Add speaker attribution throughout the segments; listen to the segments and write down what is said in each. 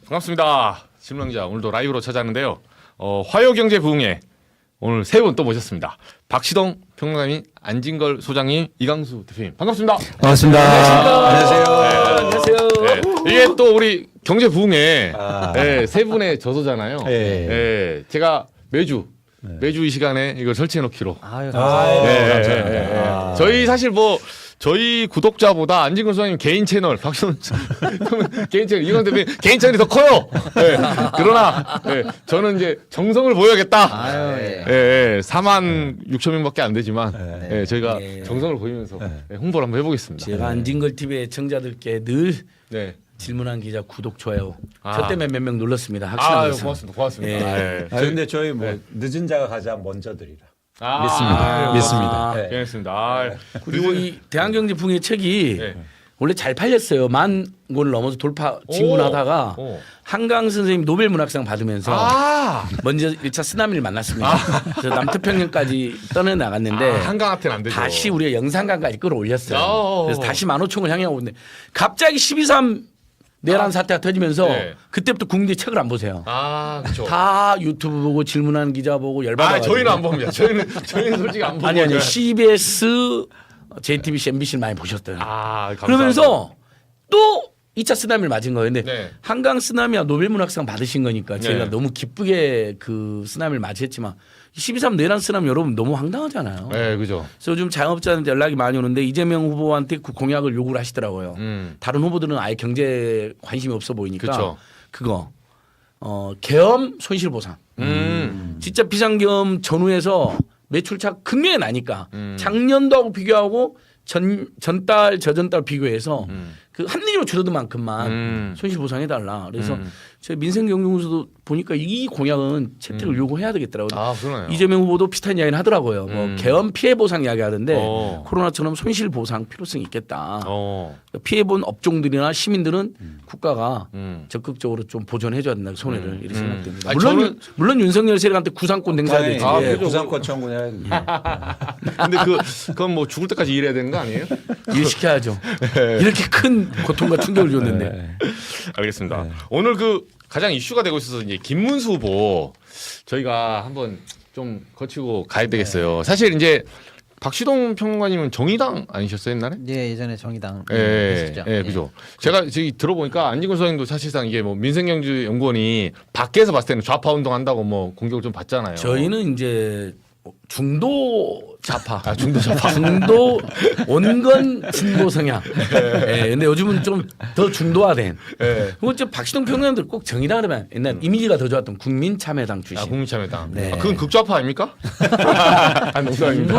Speaker 1: 반갑습니다. 신문기자 오늘도 라이브로 찾아왔는데요. 화요경제 부흥회 오늘 세 분 또 모셨습니다. 박시동 평론가님, 안진걸 소장님, 이강수 대표님 반갑습니다.
Speaker 2: 반갑습니다.
Speaker 3: 안녕하세요.
Speaker 1: 안녕하세요. 이게 또 우리 경제 부흥회 세 분의 저서잖아요. 제가 매주 이 시간에 이걸 설치해 놓기로.
Speaker 2: 아유, 감사합니다.
Speaker 1: 저희 사실 저희 구독자보다 안진걸 소장님 개인 채널, 박시동 개인 채널, 이광 대표님 개인 채널이 더 커요. 그러나 저는 이제 정성을 보여야겠다. 4만 6천 명밖에 안 되지만 저희가 정성을 보이면서 홍보를 한번 해보겠습니다.
Speaker 3: 제가 안진걸 TV의 청자들께 늘 질문한 기자 구독 좋아요. 저 때문에 몇 명 눌렀습니다. 확실합니다.
Speaker 1: 고맙습니다.
Speaker 2: 근데 저희 늦은 자가 가장 먼저들이라.
Speaker 1: 믿습니다.
Speaker 2: 네.
Speaker 1: 고맙습니다.
Speaker 3: 그리고 이 대한경제 부흥회 책이 원래 잘 팔렸어요. 10,000권을 넘어서 돌파 진군하다가 한강 선생님 노벨 문학상 받으면서 먼저 1차 쓰나미를 만났습니다. 그래서 남태평양까지 떠나나갔는데
Speaker 1: 한강한테는 안 되죠.
Speaker 3: 다시 우리가 영산강까지 끌어올렸어요. 그래서 다시 15,000을 향해 오고 있는데 갑자기 12.3 내란 사태가 터지면서 그때부터 국민들이 책을 안 보세요.
Speaker 1: 그렇죠.
Speaker 3: 다 유튜브 보고 질문하는 기자 보고 열받아.
Speaker 1: 저희는 안 봅니다. 저희는 솔직히 안 보고.
Speaker 3: 아니 CBS, JTBC, MBC를 많이 보셨대요.
Speaker 1: 감사합니다.
Speaker 3: 그러면서 또 2차 쓰나미를 맞은 거예요. 근데 한강 쓰나미와 노벨 문학상 받으신 거니까 저희가 너무 기쁘게 그 쓰나미를 맞이했지만 12.3 내란 쓰나미 여러분 너무 황당하잖아요.
Speaker 1: 네, 그죠.
Speaker 3: 그래서 요즘 자영업자한테 연락이 많이 오는데 이재명 후보한테 그 공약을 요구를 하시더라고요. 다른 후보들은 아예 경제 관심이 없어 보이니까
Speaker 1: 그쵸.
Speaker 3: 그거 계엄 손실보상. 진짜 비상계엄 전후에서 매출차 극명히 나니까 작년도하고 비교하고 전달 저전달 비교해서 그 합리적으로 줄어든 만큼만 손실보상해달라. 그래서 저희 민생경제공사도 보니까 이 공약은 채택을 요구해야 되겠더라고요.
Speaker 1: 그러네요.
Speaker 3: 이재명 후보도 비슷한 이야기는 하더라고요. 뭐 계엄 피해 보상 이야기하던데 코로나처럼 손실 보상 필요성이 있겠다. 피해 본 업종들이나 시민들은 국가가 적극적으로 좀 보존해줘야 된다. 손해를 이렇게 생각됩니다. 물론 윤석열 세력한테 구상권 행사해야 되지.
Speaker 2: 구상권 청구해야
Speaker 1: 근데 그건 뭐 죽을 때까지 일해야 되는 거 아니에요?
Speaker 3: 일 시켜야죠. 이렇게 큰 고통과 충격을 줬는데.
Speaker 1: 알겠습니다. 오늘 가장 이슈가 되고 있어서 이제 김문수 후보 저희가 한번 좀 거치고 가야 되겠어요. 사실 이제 박시동 평론가님은 정의당 아니셨어요 옛날에?
Speaker 4: 네, 예전에 정의당.
Speaker 1: 그죠. 제가 저기 들어보니까 안진걸 소장님도 사실상 이게 뭐 민생경제연구원이 밖에서 봤을 때는 좌파 운동한다고 뭐 공격을 좀 받잖아요.
Speaker 3: 저희는 이제 중도 좌파,
Speaker 1: 중도 좌파,
Speaker 3: 중도 온건 진보 성향. 근데 요즘은 좀 더 중도화된. 그리고 좀 박시동 평론가들 꼭 정의당 그러면 옛날 이미지가 더 좋았던 국민참여당 출신.
Speaker 1: 국민참여당.
Speaker 3: 네.
Speaker 1: 그건 극좌파 아닙니까?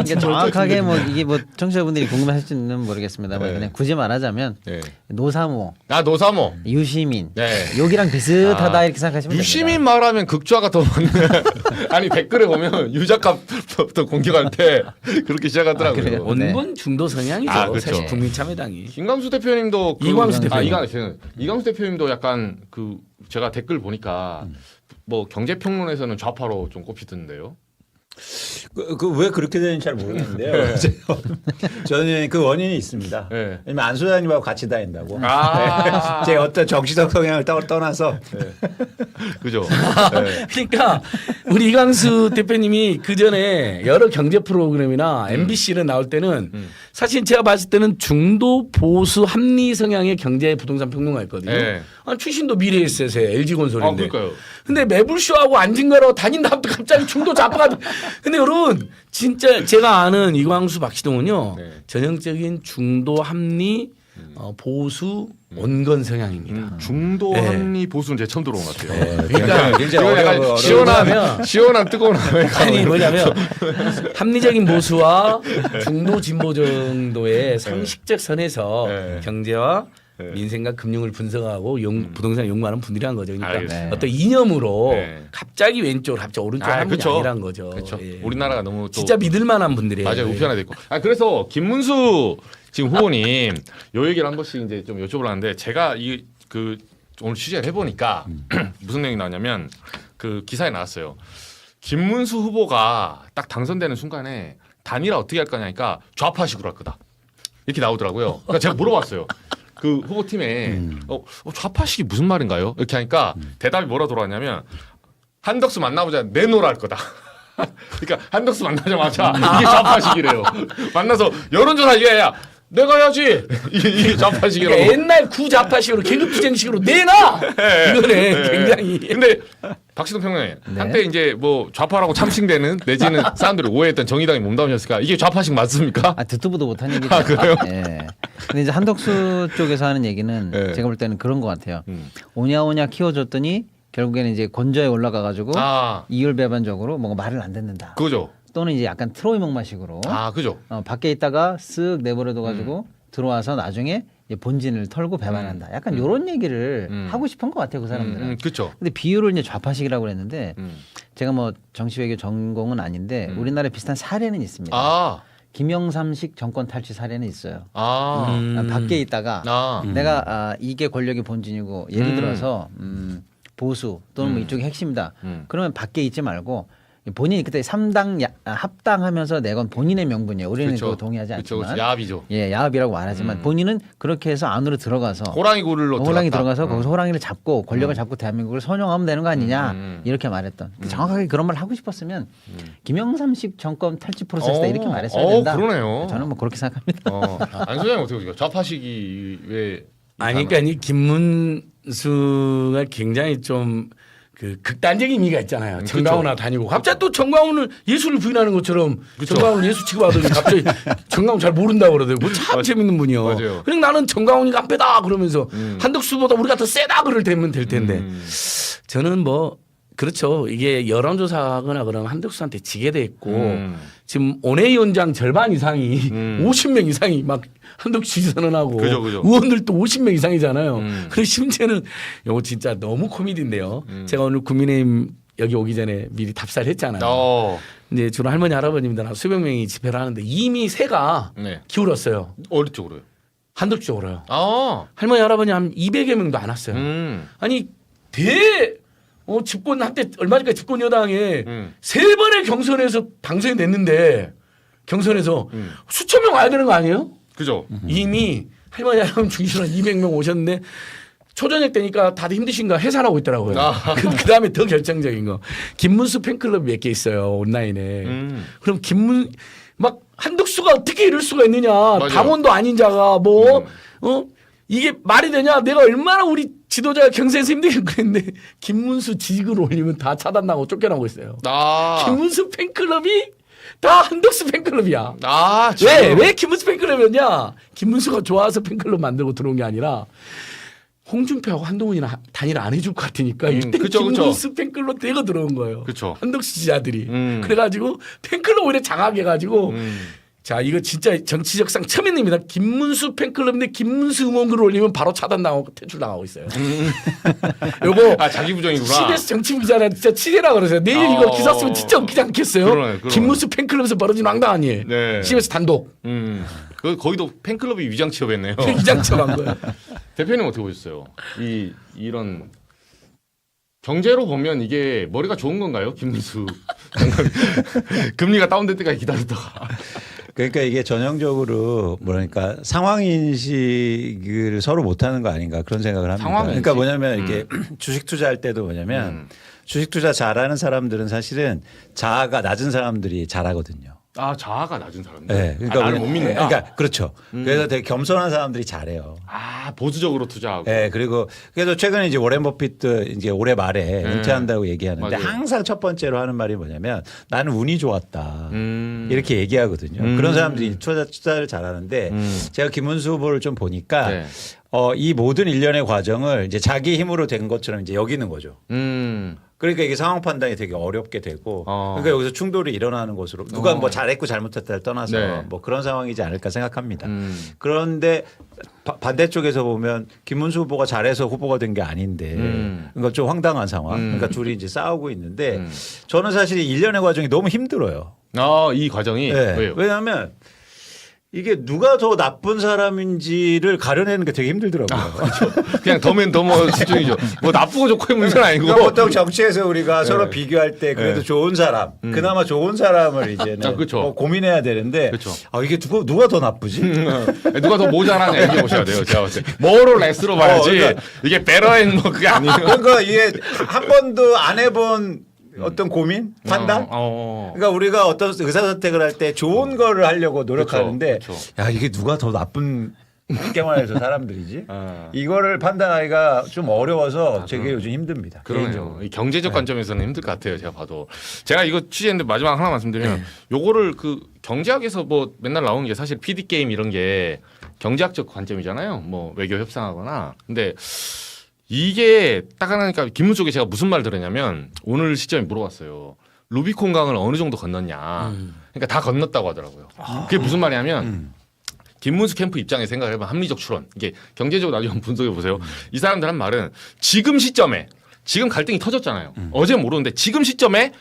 Speaker 4: 이게 정확하게 뭐 이게 뭐 청취자분들이 궁금하실지는 모르겠습니다만 그냥 굳이 말하자면 노사모,
Speaker 1: 노사모,
Speaker 4: 유시민, 여기랑 비슷하다 이렇게 생각하시면
Speaker 1: 유시민
Speaker 4: 됩니다.
Speaker 1: 말하면 극좌가 더 많네. 아니 댓글에 보면 유 작가부터 공격할 때 그렇게 시작하더라고요.
Speaker 4: 그래요?
Speaker 3: 온건 중도 성향이죠.
Speaker 1: 그렇죠.
Speaker 3: 사실 국민참여당이.
Speaker 1: 김광수 대표님도
Speaker 3: 이광수 대표님.
Speaker 1: 이광수 대표님도 약간 제가 댓글 보니까 뭐 경제평론에서는 좌파로 좀 꼽히던데요.
Speaker 2: 왜 그렇게 되는지 잘 모르겠는데요. 저는 그 원인이 있습니다. 왜냐면 안 소장님하고 같이 다닌다고. 제 어떤 정치적 성향을 떠나서.
Speaker 1: 그죠.
Speaker 3: 그러니까 우리 이광수 대표님이 그 전에 여러 경제 프로그램이나 MBC를 나올 때는 사실 제가 봤을 때는 중도 보수 합리 성향의 경제 부동산 평론가였거든요. 출신도 미래에셋의 LG건설인데.
Speaker 1: 그러니까요.
Speaker 3: 근데 매불쇼하고 안진거라고 다닌 다음부터 갑자기 중도 좌파가. 근데 여러분 진짜 제가 아는 이광수 박시동은요 전형적인 중도 합리 보수 온건 성향입니다.
Speaker 1: 중도 합리 보수는 제가 처음 들어온 것 같아요.
Speaker 3: 그러니까
Speaker 2: 굉장히
Speaker 1: 약간 시원한 뜨거운
Speaker 3: 아니 뭐냐면 합리적인 보수와 중도 진보 정도의 상식적 선에서 경제와 민생과 금융을 분석하고 부동산 연구하는 분들이란 거죠. 그러니까 어떤 이념으로 갑자기 왼쪽으로 갑자기 오른쪽으로 한 분이 아니란 거죠.
Speaker 1: 그렇죠. 우리나라가 너무 또
Speaker 3: 진짜 믿을 만한 분들이에요.
Speaker 1: 맞아요. 우편화됐고. 그래서 김문수 지금 후보님 요 얘기를 한 번씩 이제 좀 여쭤보려 하는데 제가 오늘 취재를 해보니까 무슨 내용이 나왔냐면 기사에 나왔어요. 김문수 후보가 딱 당선되는 순간에 단일화 어떻게 할 거냐니까 좌파식으로 할 거다. 이렇게 나오더라고요. 그러니까 제가 물어봤어요. 그 후보팀에 좌파식이 무슨 말인가요? 이렇게 하니까 대답이 뭐라 돌아왔냐면 한덕수 만나보자 내놓으라 할 거다. 그러니까 한덕수 만나자마자 이게 좌파식이래요. 만나서 여론조사 얘기야. 내가 해야지. 이게 좌파식이라고.
Speaker 3: 그러니까 옛날 구좌파식으로 계급투쟁식으로 내놔. 이거네. 굉장히.
Speaker 1: 근데 박시동 평론가님 한때 이제 뭐 좌파라고 참칭되는 내지는 사람들이 오해했던 정의당이 몸담으셨을까? 이게 좌파식 맞습니까?
Speaker 4: 듣도 보도 못한 얘기죠.
Speaker 1: 그래요?
Speaker 4: 예. 근데 이제 한덕수 쪽에서 하는 얘기는 제가 볼 때는 그런 것 같아요. 오냐오냐 키워줬더니 결국에는 이제 건조에 올라가가지고 이율배반적으로 뭔가 말을 안 듣는다.
Speaker 1: 그죠.
Speaker 4: 또는 이제 약간 트로이 목마식으로
Speaker 1: 그죠.
Speaker 4: 밖에 있다가 쓱 내버려둬가지고 들어와서 나중에 이제 본진을 털고 배반한다. 약간 이런 얘기를 하고 싶은 것 같아요, 그 사람들은.
Speaker 1: 그렇죠.
Speaker 4: 근데 비유를 이제 좌파식이라고 그랬는데 제가 뭐 정치외교 전공은 아닌데 우리나라에 비슷한 사례는 있습니다. 김영삼식 정권 탈취 사례는 있어요. 밖에 있다가 내가 이게 권력의 본진이고 예를 들어서 보수 또는 뭐 이쪽이 핵심이다. 그러면 밖에 있지 말고 본인이 그때 3당 합당하면서 내건 본인의 명분이에요. 우리는
Speaker 1: 그쵸.
Speaker 4: 그거 동의하지 않지만.
Speaker 1: 그쵸. 야합이죠.
Speaker 4: 예, 야합이라고 말하지만 본인은 그렇게 해서 안으로 들어가서
Speaker 1: 호랑이 굴로
Speaker 4: 호랑이
Speaker 1: 들어갔다.
Speaker 4: 들어가서 거기서 호랑이를 잡고 권력을 잡고 대한민국을 선용하면 되는 거 아니냐 이렇게 말했던. 정확하게 그런 말 하고 싶었으면 김영삼식 정권 탈취 프로세스다 이렇게 말했어야 된다.
Speaker 1: 그러네요.
Speaker 4: 저는 뭐 그렇게 생각합니다.
Speaker 1: 안 소장님 어떻게 보세요? 좌파식이 왜?
Speaker 3: 그러니까 이 김문수가 굉장히 좀 그 극단적인 의미가 있잖아요. 정광훈아 다니고 갑자기 또 정광훈을 예수를 부인하는 것처럼 정광훈을 예수 취급하더니 갑자기 정광훈 잘 모른다고 그러더라고요. 참 재밌는 분이요.
Speaker 1: 맞아요.
Speaker 3: 그냥 나는 정광훈이 깡패다 그러면서 한덕수보다 우리가 더 세다 그럴 때면 될 텐데 저는 뭐 그렇죠. 이게 여론조사하거나 그러면 한덕수한테 지게 돼 있고 지금 원외위원장 절반 이상이 50명 이상이 막 한덕수 선언하고
Speaker 1: 그죠.
Speaker 3: 의원들도 50명 이상이잖아요. 그리고 심지어는 이거 진짜 너무 코미디인데요. 제가 오늘 국민의힘 여기 오기 전에 미리 답사를 했잖아요. 이제 주로 할머니 할아버님들 수백 명이 집회를 하는데 이미 새가 기울었어요.
Speaker 1: 어디 쪽으로요?
Speaker 3: 한덕수 쪽으로요. 할머니 할아버지 한 200여 명도 안 왔어요. 아니 집권 한때 얼마 전까지 집권 여당에 세 번의 경선에서 당선이 됐는데 경선에서 수천 명 와야 되는 거 아니에요?
Speaker 1: 그죠.
Speaker 3: 이미 할머니 할아버지 중심으로 200명 오셨는데 초저녁 때니까 다들 힘드신가 해산하고 있더라고요. 그 다음에 더 결정적인 거 김문수 팬클럽이 몇 개 있어요 온라인에. 그럼 막 한덕수가 어떻게 이럴 수가 있느냐.
Speaker 1: 맞아요.
Speaker 3: 당원도 아닌 자가 이게 말이 되냐. 내가 얼마나 우리 지도자가 경선에서 힘들게 그랬는데 김문수 지지글 올리면 다 차단나고 쫓겨나고 있어요. 김문수 팬클럽이 다 한덕수 팬클럽이야. 왜 김문수 팬클럽이었냐? 김문수가 좋아서 팬클럽 만들고 들어온 게 아니라 홍준표하고 한동훈이나 단일 안 해줄 것 같으니까 이때 김문수 팬클럽 대거 들어온 거예요.
Speaker 1: 그쵸.
Speaker 3: 한덕수 지지자들이. 그래가지고 팬클럽 오히려 장악해가지고 자 이거 진짜 정치적상 처음 있는 일입니다. 김문수 팬클럽인데 김문수 응원글을 올리면 바로 차단당하고 퇴출당하고 있어요. 요거
Speaker 1: 자기 부정이구나.
Speaker 3: CBS 정치부 기자는 진짜 취재라 그러세요. 내일 이거 기사 쓰면 진짜 웃기지 않겠어요? 그러네. 김문수 팬클럽에서 벌어진 황당 아니에요. CBS 단독.
Speaker 1: 거기도 팬클럽이 위장 취업했네요.
Speaker 3: 위장 취업한 거예요.
Speaker 1: 대표님 어떻게 보셨어요? 이런 경제로 보면 이게 머리가 좋은 건가요? 김문수 금리가 다운될 때까지 기다렸다가.
Speaker 2: 그러니까 이게 전형적으로 뭐랄까 상황 인식을 서로 못하는 거 아닌가 그런 생각을 합니다. 그러니까 뭐냐면 이게 주식 투자할 때도 뭐냐면 주식 투자 잘하는 사람들은 사실은 자아가 낮은 사람들이 잘하거든요.
Speaker 1: 자아가 낮은 사람들.
Speaker 2: 네, 그러니까
Speaker 1: 나를 못 믿는다.
Speaker 2: 그러니까 그렇죠. 그래서 되게 겸손한 사람들이 잘해요.
Speaker 1: 보수적으로 투자하고.
Speaker 2: 네, 그리고 그래서 최근에 이제 워렌 버핏도 이제 올해 말에 은퇴한다고 얘기하는데
Speaker 1: 맞아요.
Speaker 2: 항상 첫 번째로 하는 말이 뭐냐면 나는 운이 좋았다 이렇게 얘기하거든요. 그런 사람들이 투자를 잘하는데 제가 김문수 후보를 좀 보니까 이 모든 일련의 과정을 이제 자기 힘으로 된 것처럼 이제 여기는 거죠. 그러니까 이게 상황 판단이 되게 어렵게 되고 그러니까 여기서 충돌이 일어나는 것으로 누가 뭐 잘했고 잘못했다를 떠나서 뭐 그런 상황이지 않을까 생각합니다. 그런데 반대쪽에서 보면 김문수 후보가 잘해서 후보가 된 게 아닌데 그러니까 좀 황당한 상황. 그러니까 둘이 이제 싸우고 있는데 저는 사실 일련의 과정이 너무 힘들어요.
Speaker 1: 이 과정이
Speaker 2: 네.
Speaker 1: 왜요?
Speaker 2: 왜냐하면 이게 누가 더 나쁜 사람인지를 가려내는 게 되게 힘들더라고요.
Speaker 1: 그냥 더맨 더머 수준이죠. 뭐 나쁘고 좋고의 문제는 아니고.
Speaker 2: 그러니까 보통 정치에서 우리가 서로 비교할 때 그래도 좋은 사람, 그나마 좋은 사람을 이제는
Speaker 1: 그쵸.
Speaker 2: 고민해야 되는데
Speaker 1: 그쵸.
Speaker 2: 이게 누가 더 나쁘지?
Speaker 1: 누가 더 모자라냐 이게 보셔야 돼요. 제가 봤을 때 뭐로 레스로 봐야지.
Speaker 2: 그러니까.
Speaker 1: 이게 베러앤 뭐 그게 아니고.
Speaker 2: 그러니까 이게 한 번도 안 해본 어떤 고민, 판단. 그러니까 우리가 어떤 의사선택을 할 때 좋은 거를 하려고 노력하는데,
Speaker 1: 그쵸.
Speaker 2: 야 이게 누가 더 나쁜 게임에서 사람들이지? 이거를 판단하기가 좀 어려워서 되게 요즘 힘듭니다.
Speaker 1: 그러네요.
Speaker 2: 개인적으로.
Speaker 1: 이 경제적 관점에서는 힘들 것 같아요. 제가 봐도. 제가 이거 취재했는데 마지막 하나 말씀드리면 요거를 그 경제학에서 뭐 맨날 나오는 게 사실 PD 게임 이런 게 경제학적 관점이잖아요. 뭐 외교 협상하거나. 근데 이게 딱 하나니까 김문속에 제가 무슨 말 들었냐면 오늘 시점에 물어봤어요. 루비콘 강을 어느 정도 건넜냐. 그러니까 다 건넜다고 하더라고요. 그게 무슨 말이냐면 김문수 캠프 입장에 생각을 해보면 합리적 추론. 이게 경제적으로 나중에 분석해 보세요. 이 사람들 한 말은 지금 시점에 지금 갈등이 터졌잖아요. 어제 모르는데 지금 시점에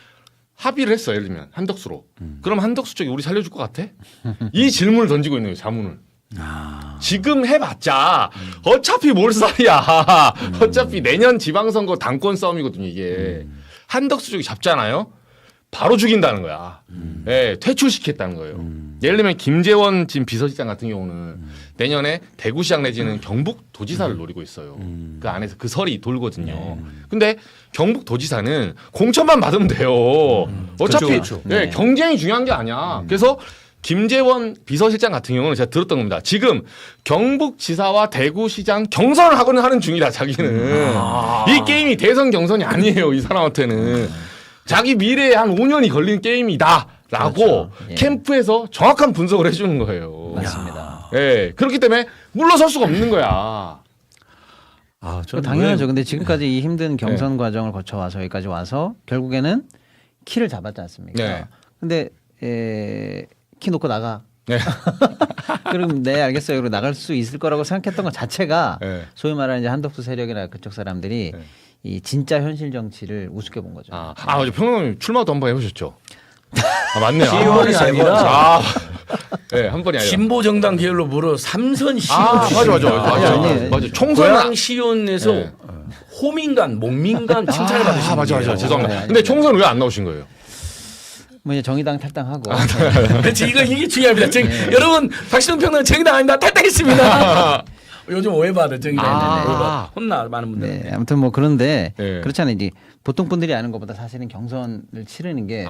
Speaker 1: 합의를 했어. 예를 들면 한덕수로. 그럼 한덕수 쪽이 우리 살려줄 것 같아? 이 질문을 던지고 있는 거예요. 자문을. 지금 해봤자 어차피 몰살이야. 어차피 내년 지방선거 당권 싸움이거든요. 이게 한덕수 쪽이 잡잖아요. 바로 죽인다는 거야. 네, 퇴출시켰다는 거예요. 예를 들면 김재원 지금 비서실장 같은 경우는 내년에 대구시장 내지는 경북도지사를 노리고 있어요. 그 안에서 그 설이 돌거든요. 근데 경북도지사는 공천만 받으면 돼요. 어차피
Speaker 2: 그렇죠.
Speaker 1: 네, 경쟁이 중요한 게 아니야. 그래서 김재원 비서실장 같은 경우는 제가 들었던 겁니다. 지금 경북지사와 대구시장 경선을 하는 중이다. 자기는. 이 게임이 대선 경선이 아니에요. 이 사람한테는. 자기 미래에 한 5년이 걸린 게임이다라고
Speaker 4: 그렇죠. 예.
Speaker 1: 캠프에서 정확한 분석을 해주는 거예요.
Speaker 4: 맞습니다.
Speaker 1: 예, 그렇기 때문에 물러설 수가 없는 거야.
Speaker 4: 당연하죠. 근데 지금까지 이 힘든 경선 과정을 거쳐와서 여기까지 와서 결국에는 키를 잡았지 않습니까?
Speaker 1: 네.
Speaker 4: 근데 키 놓고 나가.
Speaker 1: 네.
Speaker 4: 그럼 네 알겠어요. 그리고 나갈 수 있을 거라고 생각했던 것 자체가
Speaker 1: 네.
Speaker 4: 소위 말하는 이제 한덕수 세력이나 그쪽 사람들이
Speaker 1: 네.
Speaker 4: 이 진짜 현실 정치를 우습게 본 거죠.
Speaker 1: 맞아. 평론가님 출마도 한번 해보셨죠? 맞네요.
Speaker 3: 시원이 아니라
Speaker 1: 네, 한 번이 아니라.
Speaker 3: 진보 정당 계열로 물어 삼선 시온.
Speaker 1: 맞아. 총선
Speaker 3: 고양 시온에서
Speaker 1: 네.
Speaker 3: 호민간, 목민간 칭찬을 받으신
Speaker 1: 맞아.
Speaker 3: 분이에요.
Speaker 1: 죄송합니다.
Speaker 4: 네,
Speaker 1: 근데 총선 왜 안 나오신 거예요?
Speaker 4: 뭐 이제 정의당 탈당하고
Speaker 3: 그렇지, 이게 중요합니다. 여러분, 박신웅 평론 정의당 아닙니다. 탈당했습니다. 요즘 오해받아 정의당. 혼나 많은 분들.
Speaker 4: 네, 아무튼 뭐 그런데
Speaker 1: 네.
Speaker 4: 그렇잖아요. 이제 보통 분들이 아는 것보다 사실은 경선을 치르는 게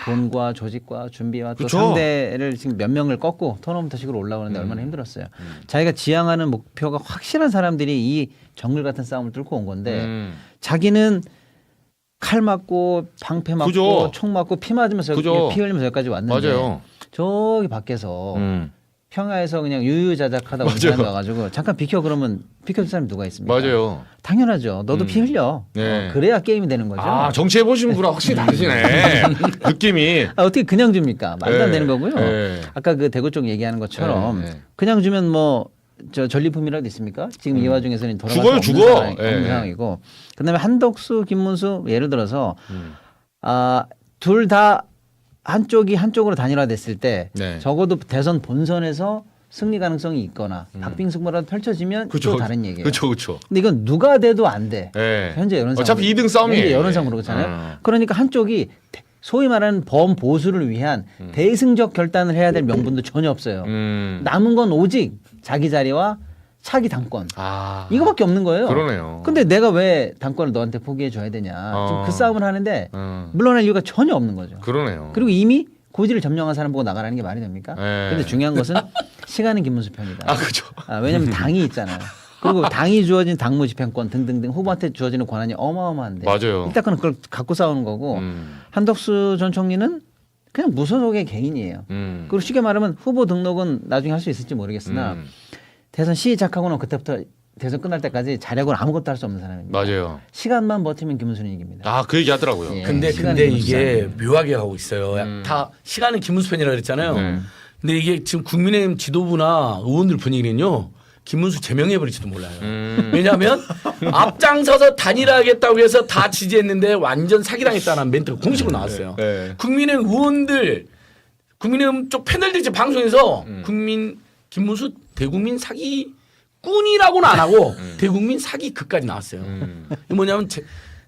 Speaker 4: 돈과 조직과 준비와 또
Speaker 1: 그쵸.
Speaker 4: 상대를 지금 몇 명을 꺾고 토너먼트식으로 올라오는데 얼마나 힘들었어요. 자기가 지향하는 목표가 확실한 사람들이 이 정글 같은 싸움을 뚫고 온 건데 자기는 칼 맞고 방패 맞고
Speaker 1: 그죠.
Speaker 4: 총 맞고 피 맞으면서
Speaker 1: 그죠.
Speaker 4: 피 흘리면서 여기까지 왔는데
Speaker 1: 맞아요.
Speaker 4: 저기 밖에서 평야에서 그냥 유유자적하다 온 사람이 와가지고 잠깐 비켜 그러면 비켜줄 사람이 누가 있습니까?
Speaker 1: 맞아요.
Speaker 4: 당연하죠. 너도 피 흘려.
Speaker 1: 네.
Speaker 4: 그래야 게임이 되는 거죠.
Speaker 1: 정치해 보신 분랑 확실히 다르시네. 느낌이.
Speaker 4: 어떻게 그냥 줍니까? 말도 안
Speaker 1: 네.
Speaker 4: 되는 거고요.
Speaker 1: 네.
Speaker 4: 아까 그 대구 쪽 얘기하는 것처럼
Speaker 1: 네.
Speaker 4: 그냥 주면 뭐 저 전리품이라도 있습니까? 지금 이 와중에서는
Speaker 1: 죽어요,
Speaker 4: 돌아갈 수
Speaker 1: 죽어.
Speaker 4: 없는
Speaker 1: 네.
Speaker 4: 상황이고 그다음에 한덕수, 김문수 예를 들어서 둘 다 한쪽이 한쪽으로 단일화됐을 때
Speaker 1: 네.
Speaker 4: 적어도 대선 본선에서 승리 가능성이 있거나 박빙승부라도 펼쳐지면 또 다른 얘기예요.
Speaker 1: 그렇죠.
Speaker 4: 근데 이건 누가 돼도 안 돼.
Speaker 1: 네.
Speaker 4: 현재 여론상
Speaker 1: 어차피 2등 싸움이에요.
Speaker 4: 현재 여론상으로 그렇잖아요. 그러니까 한쪽이 소위 말하는 범보수를 위한 대승적 결단을 해야 될 명분도 전혀 없어요. 남은 건 오직 자기 자리와 차기 당권 이거밖에 없는 거예요.
Speaker 1: 그러네요.
Speaker 4: 근데 내가 왜 당권을 너한테 포기해 줘야 되냐. 지금 그 싸움을 하는데 물러날 이유가 전혀 없는 거죠.
Speaker 1: 그러네요.
Speaker 4: 그리고 이미 고지를 점령한 사람 보고 나가라는 게 말이 됩니까?
Speaker 1: 네.
Speaker 4: 근데 중요한 것은 시간은 김문수 편이다.
Speaker 1: 그죠.
Speaker 4: 왜냐하면 당이 있잖아요. 그리고 당이 주어진 당무 집행권 등등등 후보한테 주어지는 권한이 어마어마한데.
Speaker 1: 맞아요.
Speaker 4: 일단은 그걸 갖고 싸우는 거고 한덕수 전 총리는 그냥 무소속의 개인이에요. 그리고 쉽게 말하면 후보 등록은 나중에 할 수 있을지 모르겠으나 대선 시작하고는 그때부터 대선 끝날 때까지 자력으로 아무것도 할 수 없는 사람입니다.
Speaker 1: 맞아요.
Speaker 4: 시간만 버티면 김문수는 이깁니다.
Speaker 1: 그 얘기 하더라고요.
Speaker 4: 예.
Speaker 3: 근데
Speaker 4: 시간이
Speaker 3: 이게 묘하게 하고 있어요. 다 시간은 김문수 편이라고 그랬잖아요. 근데 이게 지금 국민의힘 지도부나 의원들 분위기는요. 김문수 제명해버릴지도 몰라요. 왜냐하면 앞장서서 단일화하겠다고 해서 다 지지했는데 완전 사기당했다는 멘트가 공식으로 나왔어요.
Speaker 1: 네.
Speaker 3: 국민의힘 의원들 국민의힘 쪽 패널들 이제 방송에서 김문수 대국민 사기꾼이라고는 안 하고 대국민 사기극까지 나왔어요. 이게 뭐냐면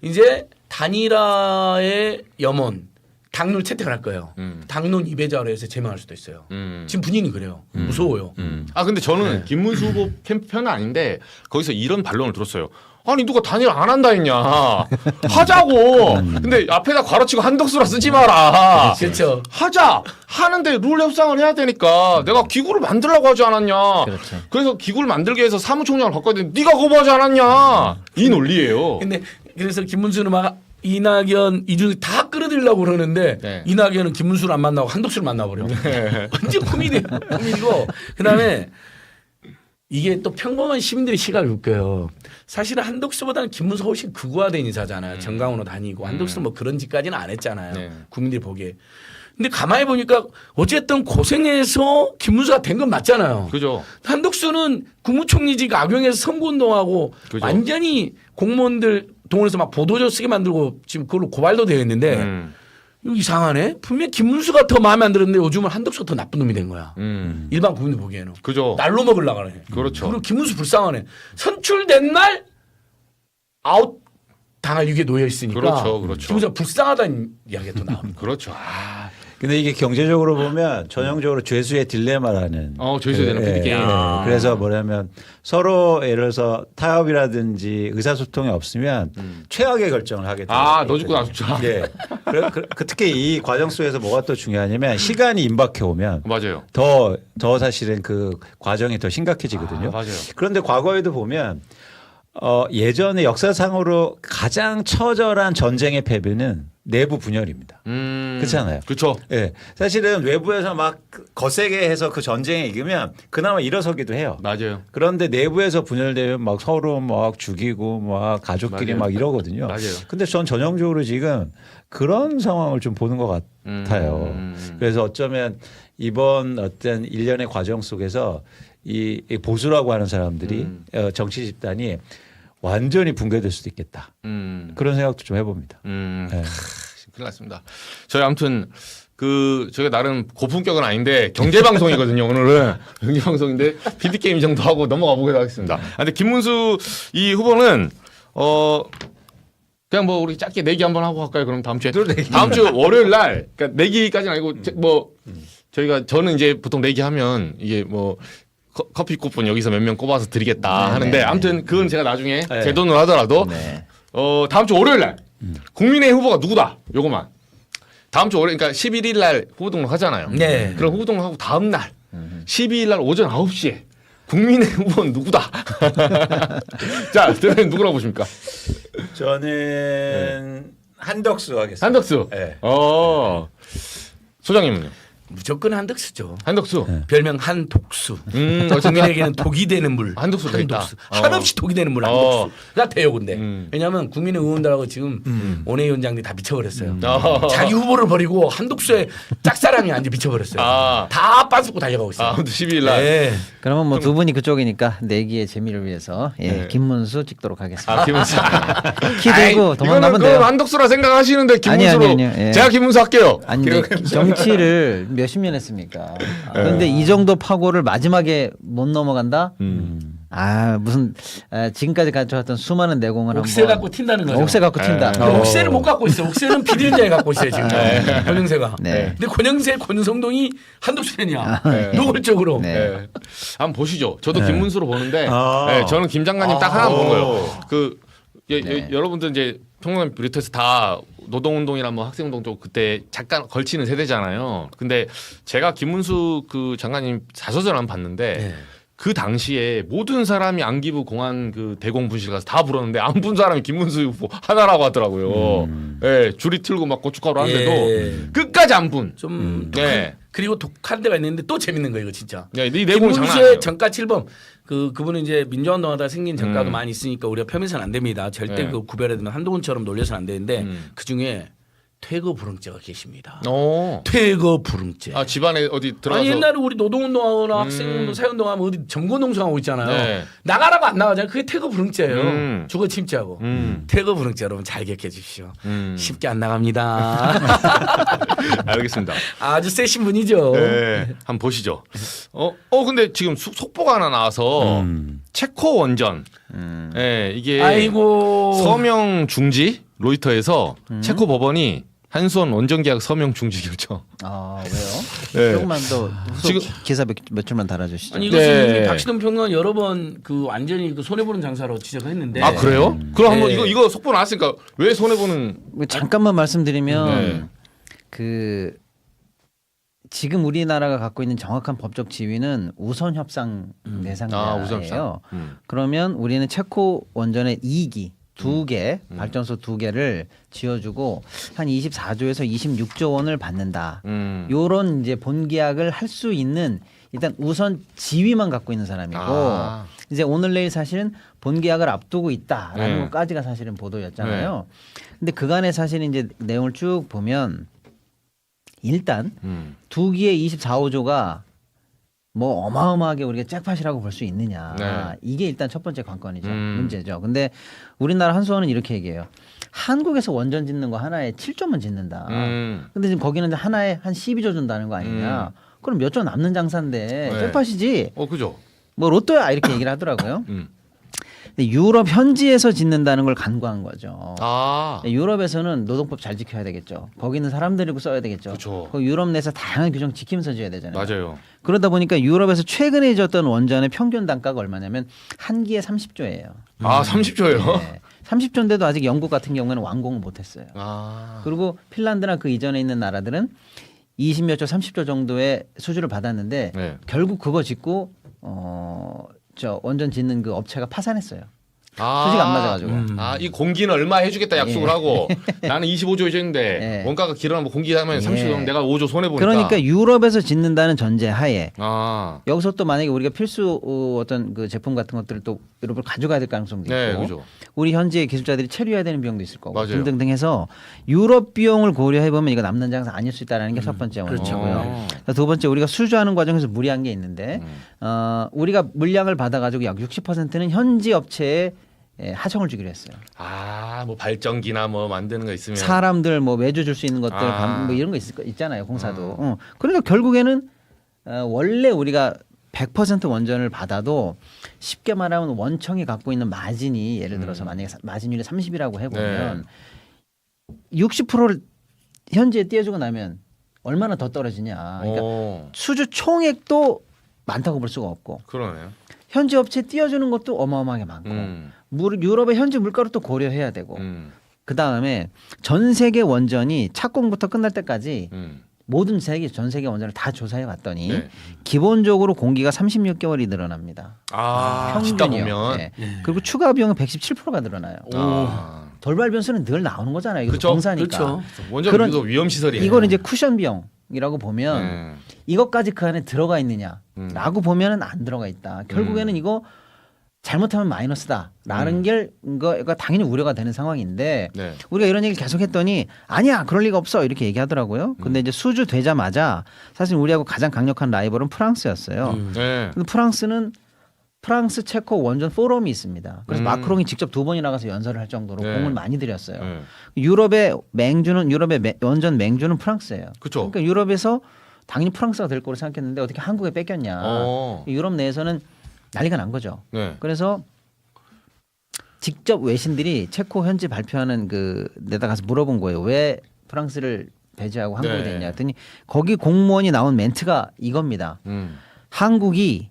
Speaker 3: 이제 단일화의 염원 당론 채택을 할 거예요. 당론 2배자로 해서 제명할 수도 있어요. 지금 분위기는 그래요. 무서워요.
Speaker 1: 아 근데 저는 김문수 후보 캠프 편은 아닌데 거기서 이런 반론을 들었어요. 아니 누가 단일화 안 한다 했냐. 하자고. 근데 앞에다 괄호치고 한덕수라 쓰지 마라.
Speaker 3: 그렇죠.
Speaker 1: 하자. 하는데 룰 협상을 해야 되니까 내가 기구를 만들라고 하지 않았냐.
Speaker 4: 그렇죠.
Speaker 1: 그래서 기구를 만들기 위해서 사무총장을 바꿔야 되는데 네가 거부하지 않았냐. 이 논리예요.
Speaker 3: 근데 그래서 김문수는 막 이낙연 이준석 다 끌어들이려고 그러는데
Speaker 1: 네.
Speaker 3: 이낙연은 김문수를 안 만나고 한덕수를 만나버려. 완전 고민이고 그다음에 이게 또 평범한 시민들의 시각이 웃겨요. 사실은 한덕수보다는 김문수 훨씬 극우화된 인사잖아요. 정강원으로 다니고 한덕수는 뭐 그런 짓까지는 안 했잖아요.
Speaker 1: 네.
Speaker 3: 국민들이 보기에. 근데 가만히 보니까 어쨌든 고생해서 김문수가 된 건 맞잖아요.
Speaker 1: 그죠.
Speaker 3: 한덕수는 국무총리직 악용해서 선거운동하고
Speaker 1: 그죠.
Speaker 3: 완전히 공무원들 동원해서 막 보도자 쓰게 만들고 지금 그걸로 고발도 되어 있는데 이거 이상하네. 분명 김문수가 더 마음에 안 들었는데 요즘은 한덕수가 더 나쁜 놈이 된 거야. 일반 국민들 보기에는.
Speaker 1: 그죠.
Speaker 3: 날로 먹으려고 하네.
Speaker 1: 그렇죠.
Speaker 3: 그리고 김문수 불쌍하네. 선출된 날 아웃 당할 위기에 놓여 있으니까.
Speaker 1: 그렇죠, 그렇죠.
Speaker 3: 김문수가 불쌍하다는 이야기가 또 나옵니다.
Speaker 1: 그렇죠. 아,
Speaker 2: 근데 이게 경제적으로 보면 전형적으로 죄수의 딜레마라는.
Speaker 1: 죄수에 대한 PD 게임.
Speaker 2: 그래서 뭐냐면 서로 예를 들어서 타협이라든지 의사소통이 없으면 최악의 결정을 하게 돼요.
Speaker 1: 너 죽고 나 죽자.
Speaker 2: 예. 특히 이 과정 속에서 뭐가 또 중요하냐면 시간이 임박해 오면
Speaker 1: 맞아요.
Speaker 2: 더 사실은 그 과정이 더 심각해지거든요.
Speaker 1: 맞아요.
Speaker 2: 그런데 과거에도 보면 예전에 역사상으로 가장 처절한 전쟁의 패배는 내부 분열입니다. 그렇잖아요.
Speaker 1: 그렇죠.
Speaker 2: 예. 사실은 외부에서 막 거세게 해서 그 전쟁에 이기면 그나마 일어서기도 해요.
Speaker 1: 맞아요.
Speaker 2: 그런데 내부에서 분열되면 막 서로 막 죽이고 막 가족끼리
Speaker 1: 맞아요.
Speaker 2: 막 이러거든요.
Speaker 1: 맞아요.
Speaker 2: 근데 전 전형적으로 지금 그런 상황을 좀 보는 것 같아요. 그래서 어쩌면 이번 어떤 일련의 과정 속에서 이 보수라고 하는 사람들이 정치 집단이 완전히 붕괴될 수도 있겠다. 그런 생각도 좀 해봅니다. 네.
Speaker 1: 큰일 났습니다. 저희 아무튼 저희가 나름 고품격은 아닌데 경제 방송이거든요. 오늘은 경제 방송인데 PD 게임 정도 하고 넘어가 보도록 하겠습니다. 근데 김문수 이 후보는 그냥 뭐 우리 짧게 내기 한번 하고 갈까요? 그럼 다음 주에 다음 주 월요일 날 그러니까 내기까지는 아니고 뭐 저는 이제 보통 내기하면 이게 뭐 커피 쿠폰 여기서 몇 명 꼽아서 드리겠다 하는데 아무튼 그건 제가 나중에 제 돈으로 하더라도 다음 주 월요일 날 국민의힘 후보가 누구다 요거만 다음 주 월요일 그러니까 11일 날 후보 등록 하잖아요.
Speaker 3: 네.
Speaker 1: 그럼 후보 등록하고 다음 날 12일 날 오전 9시에 국민의힘 후보는 누구다. 자, 대표님 누구라고 보십니까?
Speaker 2: 저는 한덕수 하겠습니다.
Speaker 1: 한덕수.
Speaker 2: 네.
Speaker 1: 소장님은요?
Speaker 3: 무조건 한덕수죠.
Speaker 1: 한덕수.
Speaker 3: 별명 한독수.
Speaker 1: 어쨌든
Speaker 3: 국민에게는 독이 되는 물.
Speaker 1: 한독수 돼 있다.
Speaker 3: 한없이 독이 되는 물 한독수가 돼요. 근데 왜냐하면 국민의 의원들하고 지금 원외위원장들이 다 미쳐버렸어요. 자기 후보를 버리고 한독수의 짝사랑이 완전 미쳐버렸어요. 다 빠지고 달려가고 있어요.
Speaker 1: 아무튼 12일 날.
Speaker 3: 네.
Speaker 4: 그러면 뭐 두 분이 그쪽이니까 내기의 재미를 위해서 김문수 찍도록 하겠습니다.
Speaker 1: 김문수.
Speaker 4: 키 들고 도망가면 돼요.
Speaker 1: 그건 한덕수라 생각하시는데 김문수로.
Speaker 4: 아니요. 예.
Speaker 1: 제가 김문수 할게요.
Speaker 4: 아니 근데 정치를 몇십 년 했습니까? 그런데 이 정도 파고를 마지막에 못 넘어간다? 무슨 지금까지 가져왔던 수많은 내공을
Speaker 3: 옥새
Speaker 4: 한번
Speaker 3: 갖고 튄다는 거죠.
Speaker 4: 옥새 갖고 튄다.
Speaker 3: 근데 옥새를 못 갖고 있어요. 옥새는 비리위원장이 갖고 있어요 지금. 권영세가.
Speaker 4: 네.
Speaker 3: 근데 권성동이 한독수 팬이야. 노골적으로.
Speaker 4: 네.
Speaker 1: 한번 보시죠. 저도 김문수로 보는데 저는 김 장관님 딱 하나 본 거예요. 여러분들 이제 평범한 비롯해서 다 노동운동이나 뭐 학생운동 쪽 그때 잠깐 걸치는 세대잖아요. 근데 제가 김문수 그 장관님 자서전 한번 봤는데 그 당시에 모든 사람이 안기부 공안 그 대공분실 가서 다 불었는데 안 분 사람이 김문수 후보 하나라고 하더라고요. 줄이 틀고 막 고춧가루 하는데도 끝까지 안 분.
Speaker 3: 좀 그리고 독한 데가 있는데 또 재밌는 거예요, 이거 진짜.
Speaker 1: 이 내공이 장난 아니에요.
Speaker 3: 김문수의 정가 7범. 그분은 이제 민주화운동하다 생긴 정가도 많이 있으니까 우리가 폄훼해서는 안 됩니다. 절대 그 구별해두면 한동훈처럼 놀려서는 안 되는데 그 중에 퇴거 불응죄가 계십니다.
Speaker 1: 어.
Speaker 3: 퇴거 불응죄.
Speaker 1: 아 집안에 어디 들어가서.
Speaker 3: 아니 옛날에 우리 노동운동하거나 학생운동, 사회운동하면 어디 점거농성하고 있잖아요.
Speaker 1: 네.
Speaker 3: 나가라고 안 나가잖아요. 그게 퇴거 불응죄예요. 주거 침체하고.
Speaker 1: 음.
Speaker 3: 퇴거 불응죄 여러분 잘 기억해 주십시오. 쉽게 안 나갑니다.
Speaker 1: 알겠습니다.
Speaker 3: 아주 세신 분이죠.
Speaker 1: 네, 한번 보시죠. 근데 지금 속보가 하나 나와서 체코 원전. 네, 이게
Speaker 3: 아이고.
Speaker 1: 서명 중지 로이터에서 체코 법원이 한수원 원전 계약 서명 중지 결정.
Speaker 4: 아 왜요?
Speaker 1: 네.
Speaker 4: 조금만 더 후속
Speaker 1: 지금-
Speaker 4: 기사 몇 줄만 달아주시죠.
Speaker 3: 아니 이것은
Speaker 1: 네.
Speaker 3: 이미 박시동 평론가 여러 번 그 완전히 그 손해 보는 장사로 지적을 했는데.
Speaker 1: 아 그래요? 그럼 한번
Speaker 3: 네.
Speaker 1: 이거 속보 나왔으니까 왜 손해 보는?
Speaker 4: 잠깐만 말씀드리면
Speaker 1: 네.
Speaker 4: 그 지금 우리나라가 갖고 있는 정확한 법적 지위는 우선 협상 대상자예요.
Speaker 1: 우선 협상.
Speaker 4: 그러면 우리는 체코 원전의 2기 2개 발전소 2개를 지어주고 한 24조에서 26조 원을 받는다. 요런 이제 본계약을 할 수 있는 일단 우선 지위만 갖고 있는 사람이고
Speaker 1: 아.
Speaker 4: 이제 오늘 내일 사실은 본계약을 앞두고 있다라는
Speaker 1: 네.
Speaker 4: 것까지가 사실은 보도였잖아요. 근데 그간의 사실 이제 내용을 쭉 보면 일단 2기의 24호조가 뭐 어마어마하게 우리가 잭팟이라고 볼 수 있느냐.
Speaker 1: 네.
Speaker 4: 이게 일단 첫 번째 관건이죠. 문제죠. 근데 우리나라 한수원은 이렇게 얘기해요. 한국에서 원전 짓는 거 하나에 7조만 짓는다. 근데 지금 거기는 이제 하나에 한 12조 준다는 거 아니냐. 그럼 몇 조 남는 장사인데
Speaker 1: 네.
Speaker 4: 잭팟이지.
Speaker 1: 그죠.
Speaker 4: 뭐 로또야 이렇게 얘기를 하더라고요.
Speaker 1: 음.
Speaker 4: 근데 유럽 현지에서 짓는다는 걸 간과한 거죠.
Speaker 1: 아.
Speaker 4: 유럽에서는 노동법 잘 지켜야 되겠죠. 거기 있는 사람들이고 써야 되겠죠.
Speaker 1: 그쵸.
Speaker 4: 거기 유럽 내에서 다양한 규정 지키면서 지어야 되잖아요.
Speaker 1: 맞아요.
Speaker 4: 그러다 보니까 유럽에서 최근에 지었던 원전의 평균 단가가 얼마냐면 한 기에 30조예요.
Speaker 1: 아 30조예요.
Speaker 4: 네. 30조인데도 아직 영국 같은 경우에는 완공을 못했어요.
Speaker 1: 아.
Speaker 4: 그리고 핀란드나 그 이전에 있는 나라들은 20몇 조, 30조 정도의 수주를 받았는데
Speaker 1: 네.
Speaker 4: 결국 그거 짓고 저 원전 짓는 그 업체가 파산했어요.
Speaker 1: 아.
Speaker 4: 수지가 안 맞아가지고.
Speaker 1: 이 공기는 얼마 해주겠다 약속을
Speaker 4: 예.
Speaker 1: 하고 나는 25조 해줬는데
Speaker 4: 예.
Speaker 1: 원가가 길어나면 공기하면 30조
Speaker 4: 예.
Speaker 1: 그럼 내가 5조 손해 보니까.
Speaker 4: 그러니까 유럽에서 짓는다는 전제 하에
Speaker 1: 아.
Speaker 4: 여기서 또 만약에 우리가 필수 어떤 그 제품 같은 것들을 또 유럽을 가져가야 될 가능성도 있고
Speaker 1: 네, 그죠.
Speaker 4: 우리 현지의 기술자들이 체류해야 되는 비용도 있을 거고
Speaker 1: 맞아요.
Speaker 4: 등등등 해서 유럽 비용을 고려해 보면 이거 남는 장사 아닐 수 있다는 게 첫 번째 원칙이고요. 두 번째 우리가 수주하는 과정에서 무리한 게 있는데 우리가 물량을 받아가지고 약 60%는 현지 업체에 하청을 주기로 했어요.
Speaker 1: 뭐 발전기나 뭐 만드는 거 있으면.
Speaker 4: 사람들 뭐 매주 줄 수 있는 것들 뭐 이런 거 있잖아요. 공사도. 그러니까 결국에는 원래 우리가 100% 원전을 받아도 쉽게 말하면 원청이 갖고 있는 마진이 예를 들어서 만약에 마진율이 30이라고 해보면 60%를 현지에 띄워주고 나면 얼마나 더 떨어지냐. 그러니까 수주 총액도 많다고 볼 수가 없고
Speaker 1: 그러네요.
Speaker 4: 현지 업체에 띄워주는 것도 어마어마하게 많고 유럽의 현지 물가를 또 고려해야 되고 그 다음에 전 세계 원전이 착공부터 끝날 때까지 모든 전 세계 원전을 다 조사해 봤더니
Speaker 1: 네.
Speaker 4: 기본적으로 공기가 36개월이 늘어납니다.
Speaker 1: 짓다
Speaker 4: 평균이요.
Speaker 1: 보면.
Speaker 4: 네. 그리고 추가 비용은 117%가 늘어나요. 돌발 변수는 늘 나오는 거잖아요. 이거
Speaker 1: 그렇죠.
Speaker 4: 공사니까.
Speaker 3: 그렇죠.
Speaker 1: 원전 위험 시설이네.
Speaker 4: 이걸 이제 쿠션 비용이라고 보면 이것까지 그 안에 들어가 있느냐라고 보면은 안 들어가 있다. 결국에는 이거 잘못하면 마이너스다라는 게 이거 당연히 우려가 되는 상황인데
Speaker 1: 네.
Speaker 4: 우리가 이런 얘기를 계속 했더니 아니야 그럴 리가 없어 이렇게 얘기하더라고요. 근데 이제 수주 되자마자 사실 우리하고 가장 강력한 라이벌은 프랑스였어요.
Speaker 1: 네.
Speaker 4: 근데 프랑스 체코 원전 포럼이 있습니다. 그래서 마크롱이 직접 2번이나 가서 연설을 할 정도로
Speaker 1: 네.
Speaker 4: 공을 많이 들였어요. 유럽의 원전 맹주는 프랑스예요.
Speaker 1: 그쵸.
Speaker 4: 그러니까 유럽에서 당연히 프랑스가 될 거로 생각했는데 어떻게 한국에 뺏겼냐. 유럽 내에서는 난리가 난 거죠.
Speaker 1: 네.
Speaker 4: 그래서 직접 외신들이 체코 현지 발표하는 그 데다 가서 물어본 거예요. 왜 프랑스를 배제하고 한국이
Speaker 1: 네.
Speaker 4: 됐냐 했더니 거기 공무원이 나온 멘트가 이겁니다. 한국이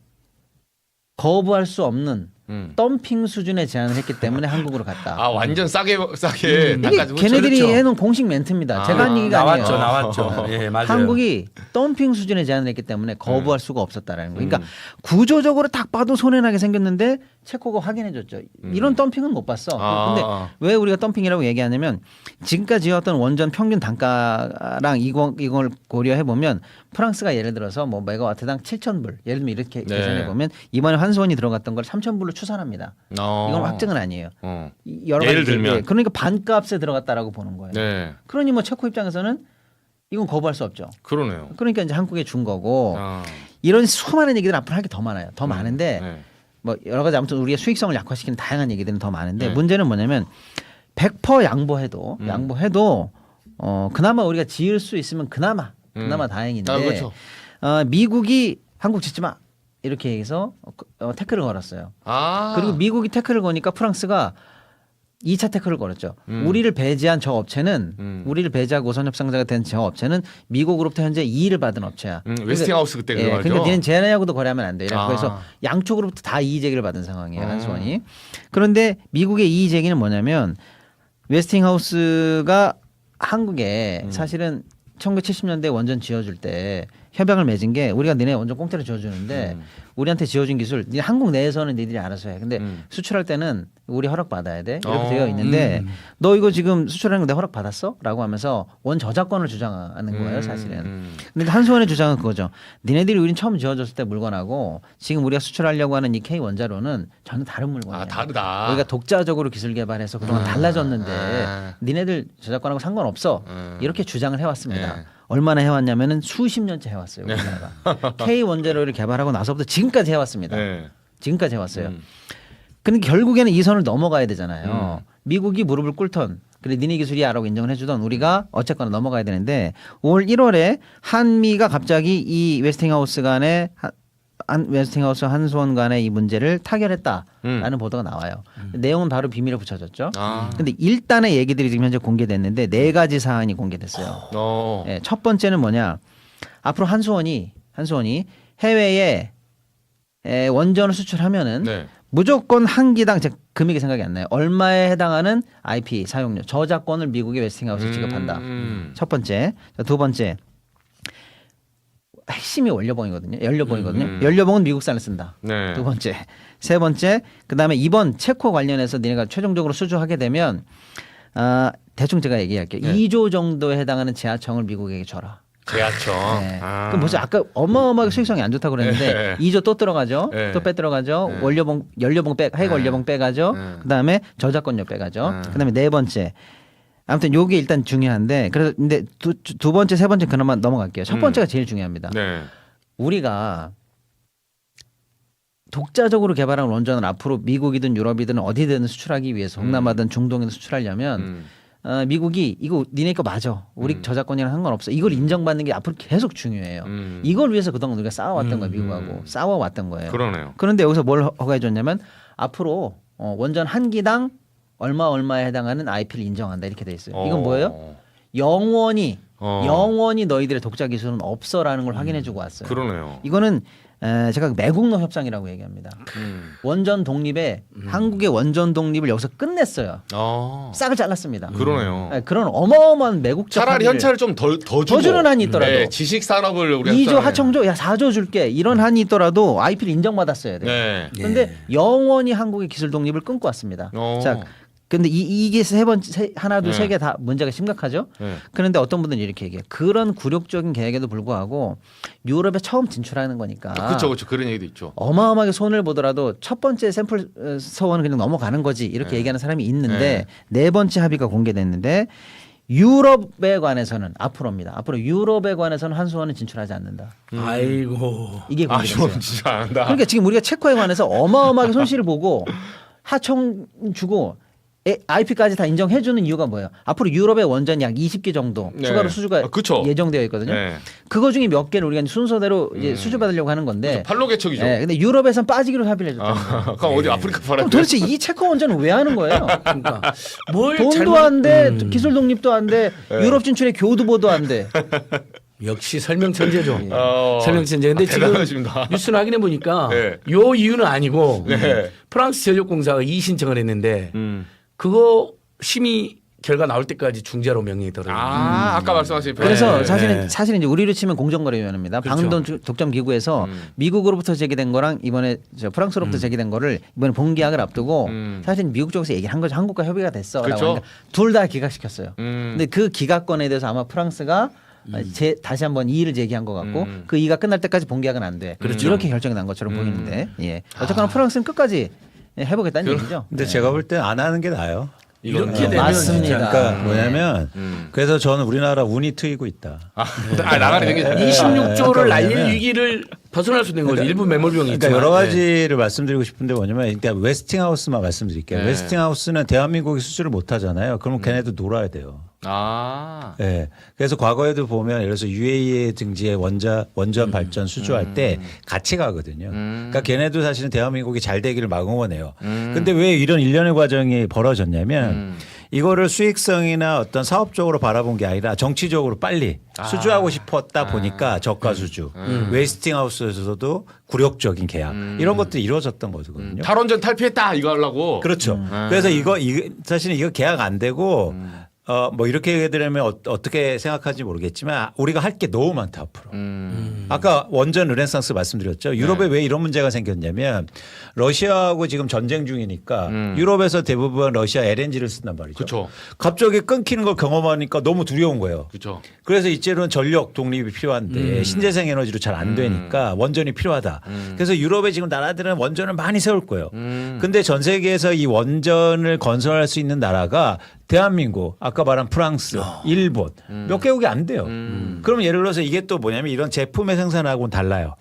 Speaker 4: 거부할 수 없는 덤핑 수준의 제안을 했기 때문에 한국으로 갔다.
Speaker 1: 완전 싸게
Speaker 4: 이게 걔네들이
Speaker 3: 그렇죠.
Speaker 4: 해놓은 공식 멘트입니다. 제가 한 얘기가 아니에요.
Speaker 3: 나왔죠. 예, 맞아요.
Speaker 4: 한국이 덤핑 수준의 제안을 했기 때문에 거부할 수가 없었다라는 거예요. 그러니까 구조적으로 딱 봐도 손해나게 생겼는데 체코가 확인해줬죠. 이런 덤핑은 못 봤어. 근데 왜 우리가 덤핑이라고 얘기하냐면 지금까지 지었던 원전 평균 단가랑 이걸 고려해 보면 프랑스가 예를 들어서 뭐 메가와트당 7,000불 예를 들면 이렇게 계산해 보면 이번에 환수원이 들어갔던 걸 3,000불로 추산합니다. 이건 확정은 아니에요. 여러
Speaker 1: 예를
Speaker 4: 가지
Speaker 1: 들면
Speaker 4: 그러니까 반값에 들어갔다라고 보는 거예요.
Speaker 1: 네.
Speaker 4: 그러니 뭐 체코 입장에서는 이건 거부할 수 없죠.
Speaker 1: 그러네요.
Speaker 4: 그러니까 이제 한국에 준 거고 이런 수많은 얘기들 앞으로 할 게 더 많아요. 더 많은데
Speaker 1: 네.
Speaker 4: 뭐 여러 가지 아무튼 우리의 수익성을 약화시키는 다양한 얘기들은 더 많은데 문제는 뭐냐면 100% 양보해도 그나마 우리가 지을 수 있으면 그나마 다행인데
Speaker 1: 그렇죠.
Speaker 4: 미국이 한국 짓지 마 이렇게 얘기해서 태클을 걸었어요. 그리고 미국이 태클을 거니까 프랑스가 2차 태클을 걸었죠. 우리를 배제한 저 업체는 우리를 배제하고 우선 협상자가 된 저 업체는 미국으로부터 현재 이의를 받은 업체야.
Speaker 1: 웨스팅하우스 그때 그거
Speaker 4: 그러니까 니는 쟤네하고도 거래하면 안 돼. 그래서 양쪽으로부터 다 이의 제기를 받은 상황이에요. 한수원이. 그런데 미국의 이의 제기는 뭐냐면 웨스팅하우스가 한국에 사실은 1970년대 원전 지어줄 때 협약을 맺은 게 우리가 니네 원전 공짜로 지어주는데 우리한테 지어준 기술 니네 한국 내에서는 니들이 알아서 해. 근데 수출할 때는 우리 허락 받아야 돼. 이렇게 되어 있는데 너 이거 지금 수출하는 거 내 허락 받았어? 라고 하면서 원 저작권을 주장하는 거예요 사실은. 근데 한수원의 주장은 그거죠. 니네들이 우린 처음 지어줬을 때 물건하고 지금 우리가 수출하려고 하는 이 K 원자로는 전혀 다른 물건이에요.
Speaker 1: 다르다.
Speaker 4: 우리가 독자적으로 기술 개발해서 그동안 달라졌는데 니네들 저작권하고 상관없어. 이렇게 주장을 해왔습니다. 얼마나 해왔냐면은 수십 년째 해왔어요. 우리나라가. K 원자로를 개발하고 나서부터 지금까지 해왔습니다. 지금까지 해왔어요. 근데 결국에는 이 선을 넘어가야 되잖아요. 미국이 무릎을 꿇던 그래 니네 기술이야라고 인정을 해주던 우리가 어쨌거나 넘어가야 되는데 올 1월에 한미가 갑자기 이 웨스팅하우스 간의 웨스팅하우스 한수원 간의 이 문제를 타결했다라는 보도가 나와요. 내용은 바로 비밀에 붙여졌죠. 근데 일단의 얘기들이 지금 현재 공개됐는데 4가지 사안이 공개됐어요. 네, 첫 번째는 뭐냐? 앞으로 한수원이 해외에 원전을 수출하면은 무조건 한 기당 제 금액이 생각이 안 나요. 얼마에 해당하는 IP 사용료 저작권을 미국의 웨스팅하우스에 지급한다. 첫 번째. 두 번째. 핵심이 연료봉이거든요. 연료봉은 미국산을 쓴다. 두 번째. 세 번째. 그다음에 이번 체코 관련해서 니네가 최종적으로 수주하게 되면 대충 제가 얘기할게요. 2조 정도에 해당하는 지하청을 미국에게 줘라.
Speaker 1: 지하청.
Speaker 4: 그럼 뭐죠? 아까 어마어마하게 수익성이 안 좋다고 그랬는데 2조 또 들어가죠. 또 빼들어가죠. 연료봉 핵 원료봉 빼가죠. 그다음에 저작권료 빼가죠. 그다음에 네 번째. 아무튼 요게 일단 중요한데 그래서 근데 두 번째 세 번째 그나마 넘어갈게요. 첫 번째가 제일 중요합니다. 우리가 독자적으로 개발한 원전을 앞으로 미국이든 유럽이든 어디든 수출하기 위해서 동남아든 중동에든 수출하려면 미국이 이거 니네 거 맞아. 우리 저작권이랑 상관없어. 이걸 인정받는 게 앞으로 계속 중요해요. 이걸 위해서 그동안 우리가 싸워왔던 거예요. 미국하고 싸워왔던 거예요.
Speaker 1: 그러네요.
Speaker 4: 그런데 여기서 뭘 허가해 줬냐면 앞으로 원전 한 기당 얼마에 해당하는 IP를 인정한다 이렇게 돼 있어요. 이건 뭐예요? 영원히 너희들의 독자 기술은 없어라는 걸 확인해주고 왔어요.
Speaker 1: 그러네요.
Speaker 4: 이거는 제가 매국노 협상이라고 얘기합니다. 원전 독립에 한국의 원전 독립을 여기서 끝냈어요. 싹을 잘랐습니다.
Speaker 1: 그러네요.
Speaker 4: 그런 어마어마한 매국적
Speaker 1: 차라리 현찰을 좀 더
Speaker 4: 주는 한이 있더라도
Speaker 1: 지식 산업을 우리가
Speaker 4: 2조 하청조 4조 줄게 이런 한이 있더라도 IP를 인정받았어야 돼요. 그런데 영원히 한국의 기술 독립을 끊고 왔습니다. 자. 근데 이게 하나 둘 세 개 다 문제가 심각하죠. 그런데 어떤 분들은 이렇게 얘기해요. 그런 굴욕적인 계획에도 불구하고 유럽에 처음 진출하는 거니까.
Speaker 1: 그렇죠. 그런 얘기도 있죠.
Speaker 4: 어마어마하게 손을 보더라도 첫 번째 샘플 서원은 그냥 넘어가는 거지 이렇게 얘기하는 사람이 있는데 네 번째 합의가 공개됐는데 유럽에 관해서는 앞으로입니다. 앞으로 유럽에 관해서는 한수원은 진출하지 않는다.
Speaker 3: 아이고
Speaker 4: 이게 공개됐어요.
Speaker 1: 진짜 안 한다.
Speaker 4: 그러니까 지금 우리가 체코에 관해서 어마어마하게 손실을 보고 하청 주고 IP까지 다 인정해주는 이유가 뭐예요? 앞으로 유럽의 원전이 약 20개 정도 추가로 수주가 예정되어 있거든요. 그거 중에 몇 개를 우리가 순서대로 이제 수주 받으려고 하는 건데.
Speaker 1: 팔로 개척이죠.
Speaker 4: 근데 유럽에선 빠지기로 합의를 해줬다.
Speaker 1: 그럼 어디 아프리카 팔아야
Speaker 4: 그럼 도대체 이 체코 원전은 왜 하는 거예요?
Speaker 3: 그러니까
Speaker 4: 돈도 안 돼, 기술 독립도 안 돼, 유럽 진출의 교두보도 안 돼.
Speaker 3: 역시 설명천재죠. 설명천재. 근데 지금
Speaker 1: 대단하십니다.
Speaker 3: 뉴스를 확인해 보니까 요 이유는 아니고 프랑스 전력공사가 이의 신청을 했는데 그거 심의 결과 나올 때까지 중재로 명령이 들어요.
Speaker 1: 아까 말씀하신
Speaker 4: 그래서
Speaker 1: 네.
Speaker 4: 사실은 이제 우리로 치면 공정거래위원회입니다.
Speaker 3: 그렇죠.
Speaker 4: 방위동 독점 기구에서 미국으로부터 제기된 거랑 이번에 프랑스로부터 제기된 거를 이번에 본계약을 앞두고 사실 미국 쪽에서 얘기를 한 거죠. 한국과 협의가 됐어라고
Speaker 1: 그렇죠.
Speaker 4: 하니까 둘 다 기각시켰어요. 근데 그 기각권에 대해서 아마 프랑스가 다시 한번 이의를 제기한 것 같고 그 이의가 끝날 때까지 본계약은 안 돼.
Speaker 3: 그렇죠.
Speaker 4: 이렇게 결정이 난 것처럼 보이는데 예. 어쨌거나 프랑스는 끝까지 해보겠다는 얘기죠.
Speaker 2: 근데 제가 볼 때 안 하는 게 나아요.
Speaker 3: 이렇게 되면
Speaker 4: 맞습니다.
Speaker 3: 진짜
Speaker 2: 그러니까 뭐냐면 그래서 저는 우리나라 운이 트이고 있다.
Speaker 1: 나가리 되게
Speaker 3: 26조를 날릴 위기를 벗어날 수 있는 거죠. 일부 매몰병이
Speaker 2: 그러니까
Speaker 3: 있지만.
Speaker 2: 여러 가지를 말씀드리고 싶은데 뭐냐면 일단 웨스팅하우스만 말씀드릴게요.
Speaker 1: 네.
Speaker 2: 웨스팅하우스는 대한민국이 수주를 못 하잖아요. 그러면 걔네도 놀아야 돼요. 네. 그래서 과거에도 보면 예를 들어서 UAE 등지의 원전 발전 수주할 때 같이 가거든요. 그러니까 걔네도 사실은 대한민국이 잘 되기를 막 응원해요. 근데 왜 이런 일련의 과정이 벌어졌냐면 이거를 수익성이나 어떤 사업적으로 바라본 게 아니라 정치적으로 빨리 수주하고 싶었다 보니까 저가 수주, 웨스팅하우스에서도 굴욕적인 계약 이런 것들이 이루어졌던 거거든요.
Speaker 1: 탈원전 탈피했다 이거 하려고.
Speaker 2: 그렇죠. 그래서 이거 사실은 이거 계약 안 되고 뭐 이렇게 얘기하면 어떻게 생각하는지 모르겠지만 우리가 할 게 너무 많다 앞으로. 아까 원전 르네상스 말씀드렸죠. 유럽에 왜 이런 문제가 생겼냐면 러시아하고 지금 전쟁 중이니까 유럽에서 대부분 러시아 LNG를 쓴단 말이죠.
Speaker 1: 그렇죠.
Speaker 2: 갑자기 끊기는 걸 경험하니까 너무 두려운 거예요.
Speaker 1: 그렇죠.
Speaker 2: 그래서 이제는 전력 독립이 필요한데 신재생 에너지로 잘 안 되니까 원전이 필요하다. 그래서 유럽의 지금 나라들은 원전을 많이 세울 거예요. 근데 전 세계에서 이 원전을 건설할 수 있는 나라가 대한민국, 아까 말한 프랑스, 일본 몇 개국이 안 돼요. 그러면 예를 들어서 이게 또 뭐냐면 이런 제품의 생산하고는 달라요.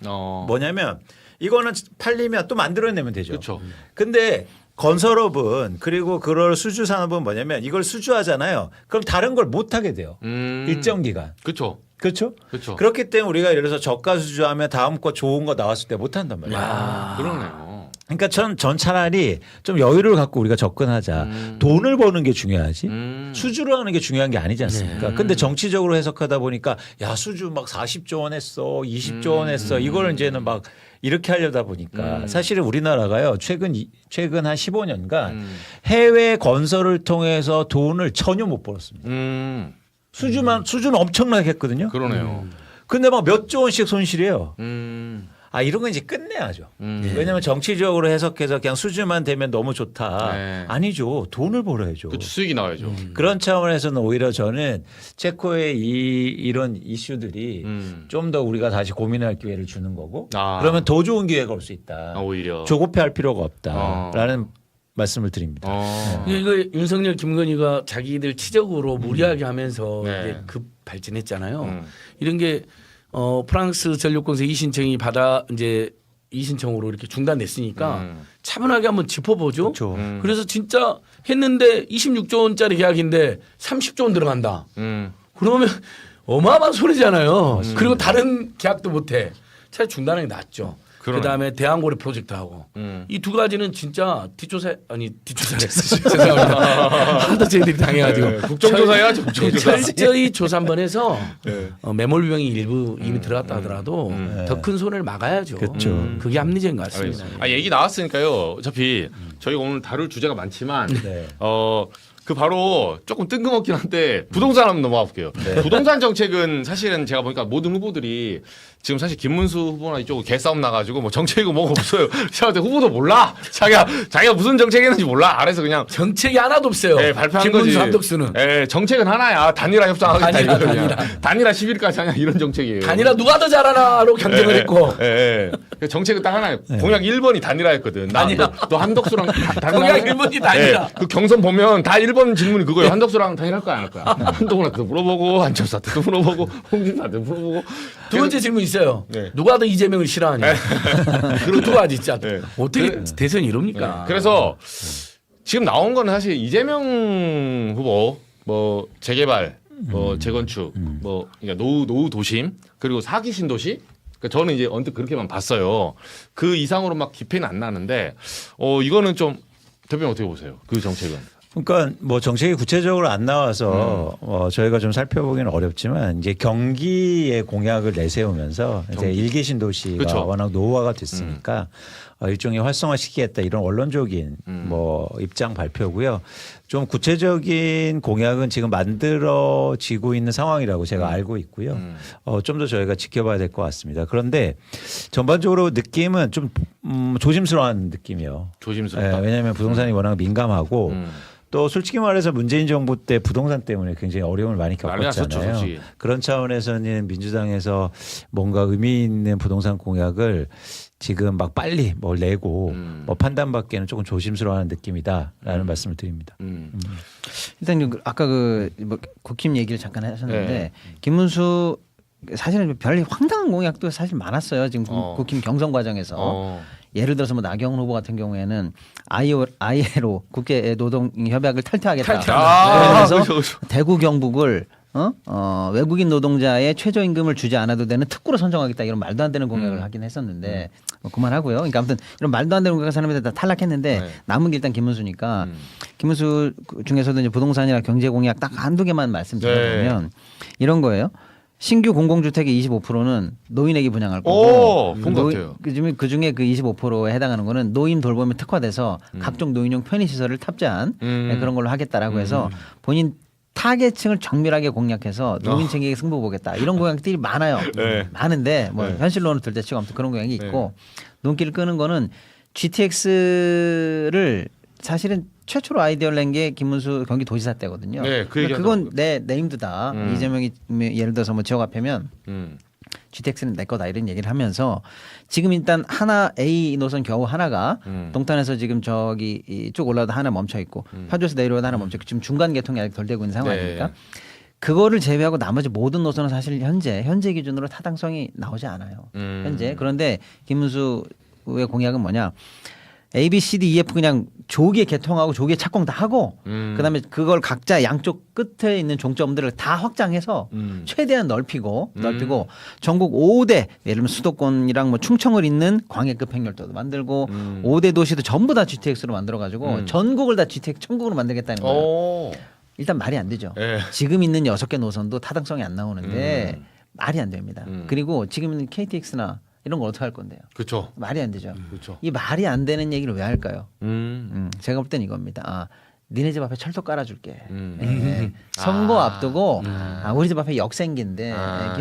Speaker 2: 뭐냐면 이거는 팔리면 또 만들어내면 되죠.
Speaker 1: 그렇죠.
Speaker 2: 근데 건설업은 그리고 그럴 수주 산업은 뭐냐면 이걸 수주하잖아요. 그럼 다른 걸 못 하게 돼요. 일정 기간.
Speaker 1: 그렇죠.
Speaker 2: 그렇죠?
Speaker 1: 그렇죠.
Speaker 2: 그렇기 때문에 우리가 예를 들어서 저가 수주하면 다음 거 좋은 거 나왔을 때 못 한단 말이에요.
Speaker 1: 그러네요.
Speaker 2: 그러니까 전 차라리 좀 여유를 갖고 우리가 접근하자. 돈을 버는 게 중요하지. 수주를 하는 게 중요한 게 아니지 않습니까? 근데 정치적으로 해석하다 보니까 야 수주 막 40조 원 했어, 20조 원 했어. 이걸 이제는 막 이렇게 하려다 보니까 사실은 우리나라가요 최근 한 15년간 해외 건설을 통해서 돈을 전혀 못 벌었습니다. 수주는 엄청나게 했거든요.
Speaker 1: 그러네요.
Speaker 2: 근데 막 몇 조 원씩 손실이에요. 이런 건 이제 끝내야죠. 왜냐하면 정치적으로 해석해서 그냥 수주만 되면 너무 좋다.
Speaker 1: 네.
Speaker 2: 아니죠. 돈을 벌어야죠.
Speaker 1: 그렇죠. 수익이 나와야죠.
Speaker 2: 그런 차원에서는 오히려 저는 체코의 이런 이슈들이 좀 더 우리가 다시 고민할 기회를 주는 거고 그러면 더 좋은 기회가 올 수 있다.
Speaker 1: 오히려
Speaker 2: 조급해할 필요가 없다라는 말씀을 드립니다.
Speaker 3: 이거 윤석열, 김건희가 자기들 치적으로 무리하게 하면서 이제 급 발전했잖아요. 이런 게 프랑스 전력공사 이신청이 이제 이신청으로 이렇게 중단됐으니까 차분하게 한번 짚어보죠.
Speaker 2: 그렇죠.
Speaker 3: 그래서 진짜 했는데 26조 원짜리 계약인데 30조 원 들어간다. 그러면 어마어마한 손해잖아요. 그리고 다른 계약도 못해. 차라리 중단하는 게 낫죠. 그다음에 대한고래 프로젝트하고 이 두 가지는 진짜 뒷조사래 죄송합니다. 하도 저희들이 당해가지고
Speaker 1: 국정조사해야죠.
Speaker 3: 철저히 조사 한번 해서 매몰병이 일부 이미 들어갔다 하더라도 더 큰 손해를 막아야죠.
Speaker 2: 그렇죠.
Speaker 3: 그게 합리적인 것 같습니다.
Speaker 1: 얘기 나왔으니까요. 어차피 저희가 오늘 다룰 주제가 많지만
Speaker 2: 네.
Speaker 1: 그 바로 조금 뜬금없긴 한데 부동산 한번 넘어가 볼게요. 부동산 정책은 사실은 제가 보니까 모든 후보들이 지금 사실 김문수 후보나 이쪽으로 개싸움 나가지고 뭐 정책이고 뭐가 없어요. 제가 후보도 몰라. 자기가 무슨 정책이었는지 몰라. 아래서 그냥
Speaker 3: 정책이 하나도 없어요.
Speaker 1: 발표한
Speaker 3: 김문수
Speaker 1: 거지.
Speaker 3: 한덕수는.
Speaker 1: 정책은 하나야. 단일화 협상하겠다. 단일화 10일까지 하냐 이런 정책이에요.
Speaker 3: 단일화 누가 더 잘하나로 경쟁을 했고.
Speaker 1: 정책은 딱 하나예요. 공약 1번이 단일화였거든. 너 한덕수랑
Speaker 3: 공약 1번이 단일화.
Speaker 1: 그 경선 보면 다 1번 질문이 그거예요. 한덕수랑 단일할 거야 안 할 거야. 한동훈한테도 물어보고 한철수한테도 물어보고 홍준표한테도 물어보고.
Speaker 3: 두 번째 질문 있어요.
Speaker 1: 네.
Speaker 3: 누가 더 이재명을 싫어하냐. 그 두 가지 진짜.
Speaker 1: 네.
Speaker 3: 어떻게 대선이 이럽니까.
Speaker 1: 그래서 지금 나온 거는 사실 이재명 후보 뭐 재개발, 뭐 재건축, 뭐 그러니까 노후 도심 그리고 사기 신도시. 그러니까 저는 이제 언뜻 그렇게만 봤어요. 그 이상으로 막 기패는 안 나는데 이거는 좀 대표님 어떻게 보세요? 그 정책은?
Speaker 2: 그러니까 뭐 정책이 구체적으로 안 나와서 저희가 좀 살펴보기는 어렵지만 이제 경기의 공약을 내세우면서 이제 일기 신도시가
Speaker 1: 그쵸.
Speaker 2: 워낙 노후화가 됐으니까 일종의 활성화시키겠다 이런 원론적인 뭐 입장 발표고요. 좀 구체적인 공약은 지금 만들어지고 있는 상황이라고 제가 알고 있고요. 좀 더 저희가 지켜봐야 될 것 같습니다. 그런데 전반적으로 느낌은 좀 조심스러운 느낌이요.
Speaker 1: 조심스럽다.
Speaker 2: 왜냐하면 부동산이 워낙 민감하고 또 솔직히 말해서 문재인 정부 때 부동산 때문에 굉장히 어려움을 많이 겪었잖아요. 그런 차원에서는 민주당에서 뭔가 의미 있는 부동산 공약을 지금 막 빨리 뭘 내고 뭐 판단받기에는 조금 조심스러워하는 느낌이다라는 말씀을 드립니다.
Speaker 4: 일단 아까 뭐 국힘 얘기를 잠깐 하셨는데
Speaker 1: 네.
Speaker 4: 김문수 사실은 별 황당한 공약도 사실 많았어요. 지금 국힘 경선 과정에서. 예를 들어서 뭐 나경원 후보 같은 경우에는 ILO 국제 노동 협약을 탈퇴하겠다. 그러면서
Speaker 1: 그렇죠.
Speaker 4: 대구 경북을 외국인 노동자의 최저임금을 주지 않아도 되는 특구로 선정하겠다 이런 말도 안 되는 공약을 하긴 했었는데 뭐 그만하고요. 그러니까 아무튼 이런 말도 안 되는 공약을 사람들이 다 탈락했는데
Speaker 1: 네.
Speaker 4: 남은 게 일단 김문수니까 김문수 중에서도 이제 부동산이나 경제 공약 딱 한두 개만 말씀드리면 이런 거예요. 신규 공공주택의 25%는 노인에게 분양할 거고
Speaker 1: 본 것 같아요.
Speaker 4: 그중에 그 25%에 해당하는 거는 노인 돌봄에 특화돼서 각종 노인용 편의시설을 탑재한 그런 걸로 하겠다라고 해서 본인 타겟층을 정밀하게 공략해서 노인층에게 승부 보겠다 이런 공약들이 많아요.
Speaker 1: 네.
Speaker 4: 많은데 뭐
Speaker 1: 네.
Speaker 4: 현실로는 들대치가 아무튼 그런 공약이 있고 눈길을 끄는 거는 GTX를 사실은 최초로 아이디어를 낸 게 김문수 경기도지사 때거든요.
Speaker 1: 네, 그
Speaker 4: 그러니까 그건 내 힘드다. 이재명이 예를 들어서 뭐 지역 앞에면 GTX는 내 거다 이런 얘기를 하면서 지금 일단 하나 A 노선 겨우 하나가 동탄에서 지금 저기 이쪽 올라오다 하나 멈춰 있고 파주에서 내려오다 하나 멈춰 있고 지금 중간 개통이 아직 덜 되고 있는 상황이니까
Speaker 1: 네.
Speaker 4: 그거를 제외하고 나머지 모든 노선은 사실 현재 기준으로 타당성이 나오지 않아요. 현재. 그런데 김문수의 공약은 뭐냐? A, B, C, D, E, F 그냥 조기에 개통하고 조기에 착공 다 하고 그다음에 그걸 각자 양쪽 끝에 있는 종점들을 다 확장해서 최대한 넓히고 전국 5대 예를 들면 수도권이랑 뭐 충청을 잇는 광해급 행렬도도 만들고 5대 도시도 전부 다 GTX로 만들어 가지고 전국을 다 GTX 천국으로 만들겠다는 거예요. 일단 말이 안 되죠.
Speaker 1: 네.
Speaker 4: 지금 있는 6개 노선도 타당성이 안 나오는데 말이 안 됩니다. 그리고 지금 있는 KTX나 이런 걸 어떻게 할 건데요?
Speaker 1: 그렇죠.
Speaker 4: 말이 안 되죠.
Speaker 1: 그렇죠.
Speaker 4: 이 말이 안 되는 얘기를 왜 할까요? 제가 볼 땐 이겁니다. 니네 집 앞에 철도 깔아줄게. 선거 앞두고 우리 집 앞에 역생기인데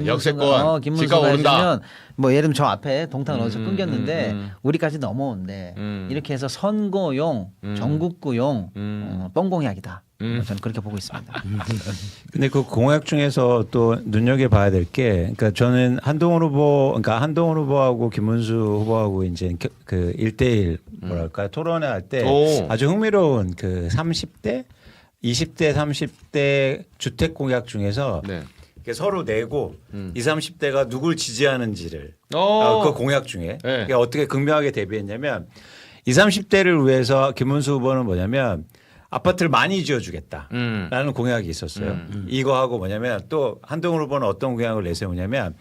Speaker 1: 역세권
Speaker 4: 김문수가
Speaker 1: 집값 오른다.
Speaker 4: 해주면 뭐 예를 들면 저 앞에 동탄 어디서 끊겼는데 우리까지 넘어온대. 이렇게 해서 선거용 전국구용 뻥공약이다. 저는 그렇게 보고 있습니다.
Speaker 2: 근데 그 공약 중에서 또 눈여겨봐야 될 게, 그러니까 저는 한동훈 후보하고 김문수 후보하고 이제 그 1대1 뭐랄까 토론회 할 때 아주 흥미로운 그 30대, 20대, 30대 주택 공약 중에서
Speaker 1: 네.
Speaker 2: 이렇게 서로 내고 20, 30대가 누굴 지지하는지를 그 공약 중에 그러니까 어떻게 극명하게 대비했냐면 20, 30대를 위해서 김문수 후보는 뭐냐면 아파트를 많이 지어주겠다라는 공약이 있었어요. 이거 하고 뭐냐면 또 한동훈 후보는 어떤 공약을 내세우냐면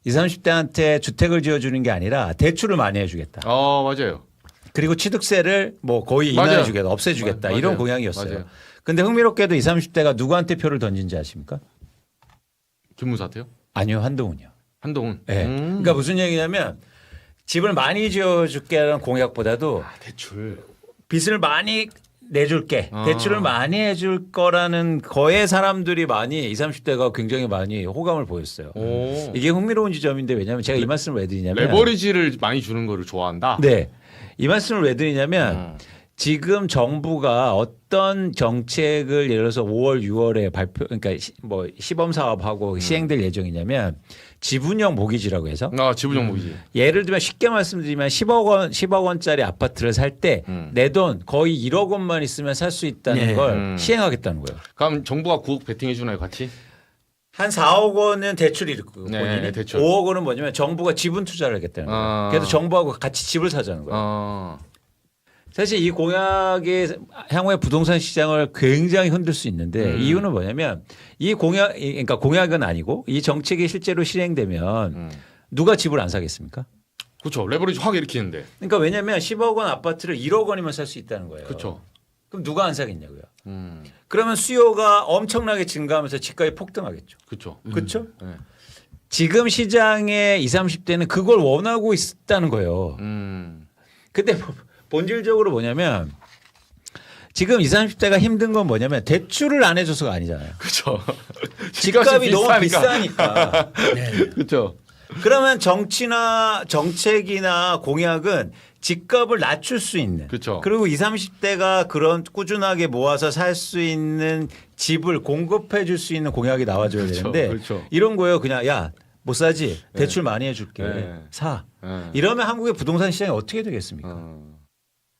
Speaker 2: 20, 30대한테 주택을 지어주는 게 아니라 대출을 많이 해주겠다.
Speaker 1: 맞아요.
Speaker 2: 그리고 취득세를 뭐 거의 인하해주겠다, 없애주겠다 이런 공약이었어요. 그런데 흥미롭게도 20, 30대가 누구한테 표를 던진지 아십니까?
Speaker 1: 김문수한테요?
Speaker 2: 아니요, 한동훈이요.
Speaker 1: 한동훈.
Speaker 2: 네. 그러니까 무슨 얘기냐면 집을 많이 지어줄게라는 공약보다도
Speaker 1: 대출.
Speaker 2: 빚을 많이 내줄게. 대출을 많이 해줄 거라는 거에 사람들이 많이 20, 30대가 굉장히 많이 호감을 보였어요. 이게 흥미로운 지점인데 왜냐하면 제가 이 말씀을 왜 드리냐면
Speaker 1: 레버리지를 많이 주는 거를 좋아한다.
Speaker 2: 네. 이 말씀을 왜 드리냐면 지금 정부가 어떤 정책을 예를 들어서 5월, 6월에 발표, 그러니까 뭐 시범 사업하고 시행될 예정이냐면 지분형 모기지라고 해서
Speaker 1: 지분형 모기지.
Speaker 2: 예를 들면 쉽게 말씀드리면 10억 원짜리 아파트를 살 때 내 돈 거의 1억 원만 있으면 살 수 있다는 걸 시행하겠다는 거예요.
Speaker 1: 그럼 정부가 9억 베팅해 주나요, 같이?
Speaker 2: 한 4억 원은 대출이 있고
Speaker 1: 네, 대출.
Speaker 2: 5억 원은 뭐냐면 정부가 지분 투자를 하겠다는 거예요. 그래서 정부하고 같이 집을 사자는 거예요. 사실 이 공약이 향후의 부동산 시장을 굉장히 흔들 수 있는데 이유는 뭐냐면 이 공약, 그러니까 공약은 아니고 이 정책이 실제로 실행되면 누가 집을 안 사겠습니까?
Speaker 1: 그렇죠. 레버리지 확 일으키는데.
Speaker 2: 그러니까 왜냐하면 10억 원 아파트를 1억 원이면 살 수 있다는 거예요.
Speaker 1: 그렇죠.
Speaker 2: 그럼 누가 안 사겠냐고요. 그러면 수요가 엄청나게 증가하면서 집값이 폭등하겠죠.
Speaker 1: 그렇죠.
Speaker 2: 그렇죠?
Speaker 1: 네.
Speaker 2: 지금 시장의 20, 30대는 그걸 원하고 있다는 거예요. 근데 본질적으로 뭐냐면 지금 20, 30대가 힘든 건 뭐냐면 대출을 안 해줘서가 아니잖아요.
Speaker 1: 그렇죠.
Speaker 2: 집값이 너무 비싸니까.
Speaker 1: 그렇죠.
Speaker 2: 그러면 정책이나 공약은 집값을 낮출 수 있는.
Speaker 1: 그렇죠.
Speaker 2: 그리고 20, 30대가 그런 꾸준하게 모아서 살 수 있는 집을 공급해 줄 수 있는 공약이 나와줘야
Speaker 1: 그렇죠.
Speaker 2: 되는데
Speaker 1: 그렇죠.
Speaker 2: 이런 거예요. 그냥 야 못 사지 대출 많이 해줄게 사. 이러면 한국의 부동산 시장이 어떻게 되겠습니까?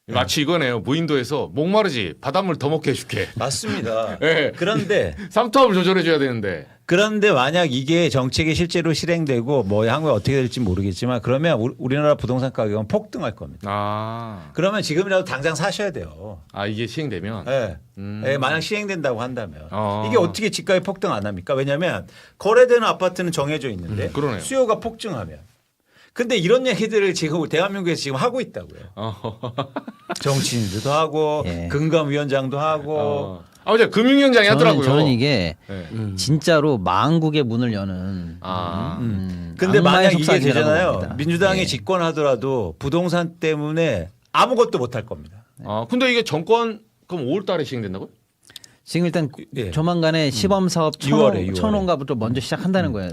Speaker 1: 마치 이거네요. 무인도에서 목마르지 바닷물 더 먹게 해줄게.
Speaker 2: 맞습니다.
Speaker 1: 네.
Speaker 2: 그런데
Speaker 1: 삼투압을 조절해줘야 되는데.
Speaker 2: 그런데 만약 이게 정책이 실제로 실행되고 뭐 한국에 어떻게 될지 모르겠지만 그러면 우리나라 부동산 가격은 폭등할 겁니다. 그러면 지금이라도 당장 사셔야 돼요.
Speaker 1: 이게 시행되면.
Speaker 2: 네. 네, 만약 시행된다고 한다면 이게 어떻게 집값이 폭등 안 합니까? 왜냐하면 거래되는 아파트는 정해져 있는데
Speaker 1: 그러네요.
Speaker 2: 수요가 폭증하면. 근데 이런 얘기들을 지금 대한민국에서 지금 하고 있다고요. 정치인들도 하고
Speaker 4: 예.
Speaker 2: 금감위원장도 하고.
Speaker 1: 맞아요. 금융위원장이 하더라고요.
Speaker 4: 저는 이게
Speaker 1: 네.
Speaker 4: 진짜로 망국의 문을 여는.
Speaker 2: 근데
Speaker 4: 악마의
Speaker 2: 만약 이게
Speaker 4: 속삭임이라고
Speaker 2: 되잖아요.
Speaker 4: 봅니다.
Speaker 2: 민주당이
Speaker 4: 예.
Speaker 2: 집권하더라도 부동산 때문에 아무것도 못할 겁니다.
Speaker 1: 근데 이게 정권 그럼 5월 달에 시행된다고요?
Speaker 4: 지금 일단
Speaker 2: 예.
Speaker 4: 조만간에 시범 사업
Speaker 2: 6월에.
Speaker 4: 천원가부터 먼저 시작한다는 거예요.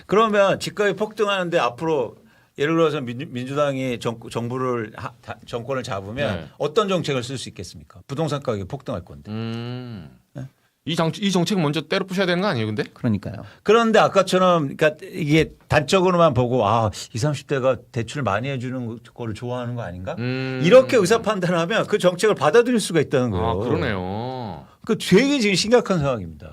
Speaker 2: 그러면 집값이 폭등하는데 앞으로 예를 들어서 민주당이 정권을 잡으면 어떤 정책을 쓸 수 있겠습니까? 부동산 가격이 폭등할 건데.
Speaker 1: 이 정책 먼저 때려 부셔야 되는 거 아니에요, 근데?
Speaker 4: 그러니까요.
Speaker 2: 그런데 아까처럼 그러니까 이게 단적으로만 보고 20, 30대가 대출 많이 해주는 거를 좋아하는 거 아닌가? 이렇게 의사 판단하면 그 정책을 받아들일 수가 있다는 거예요.
Speaker 1: 그러네요.
Speaker 2: 그 되게 지금 심각한 상황입니다.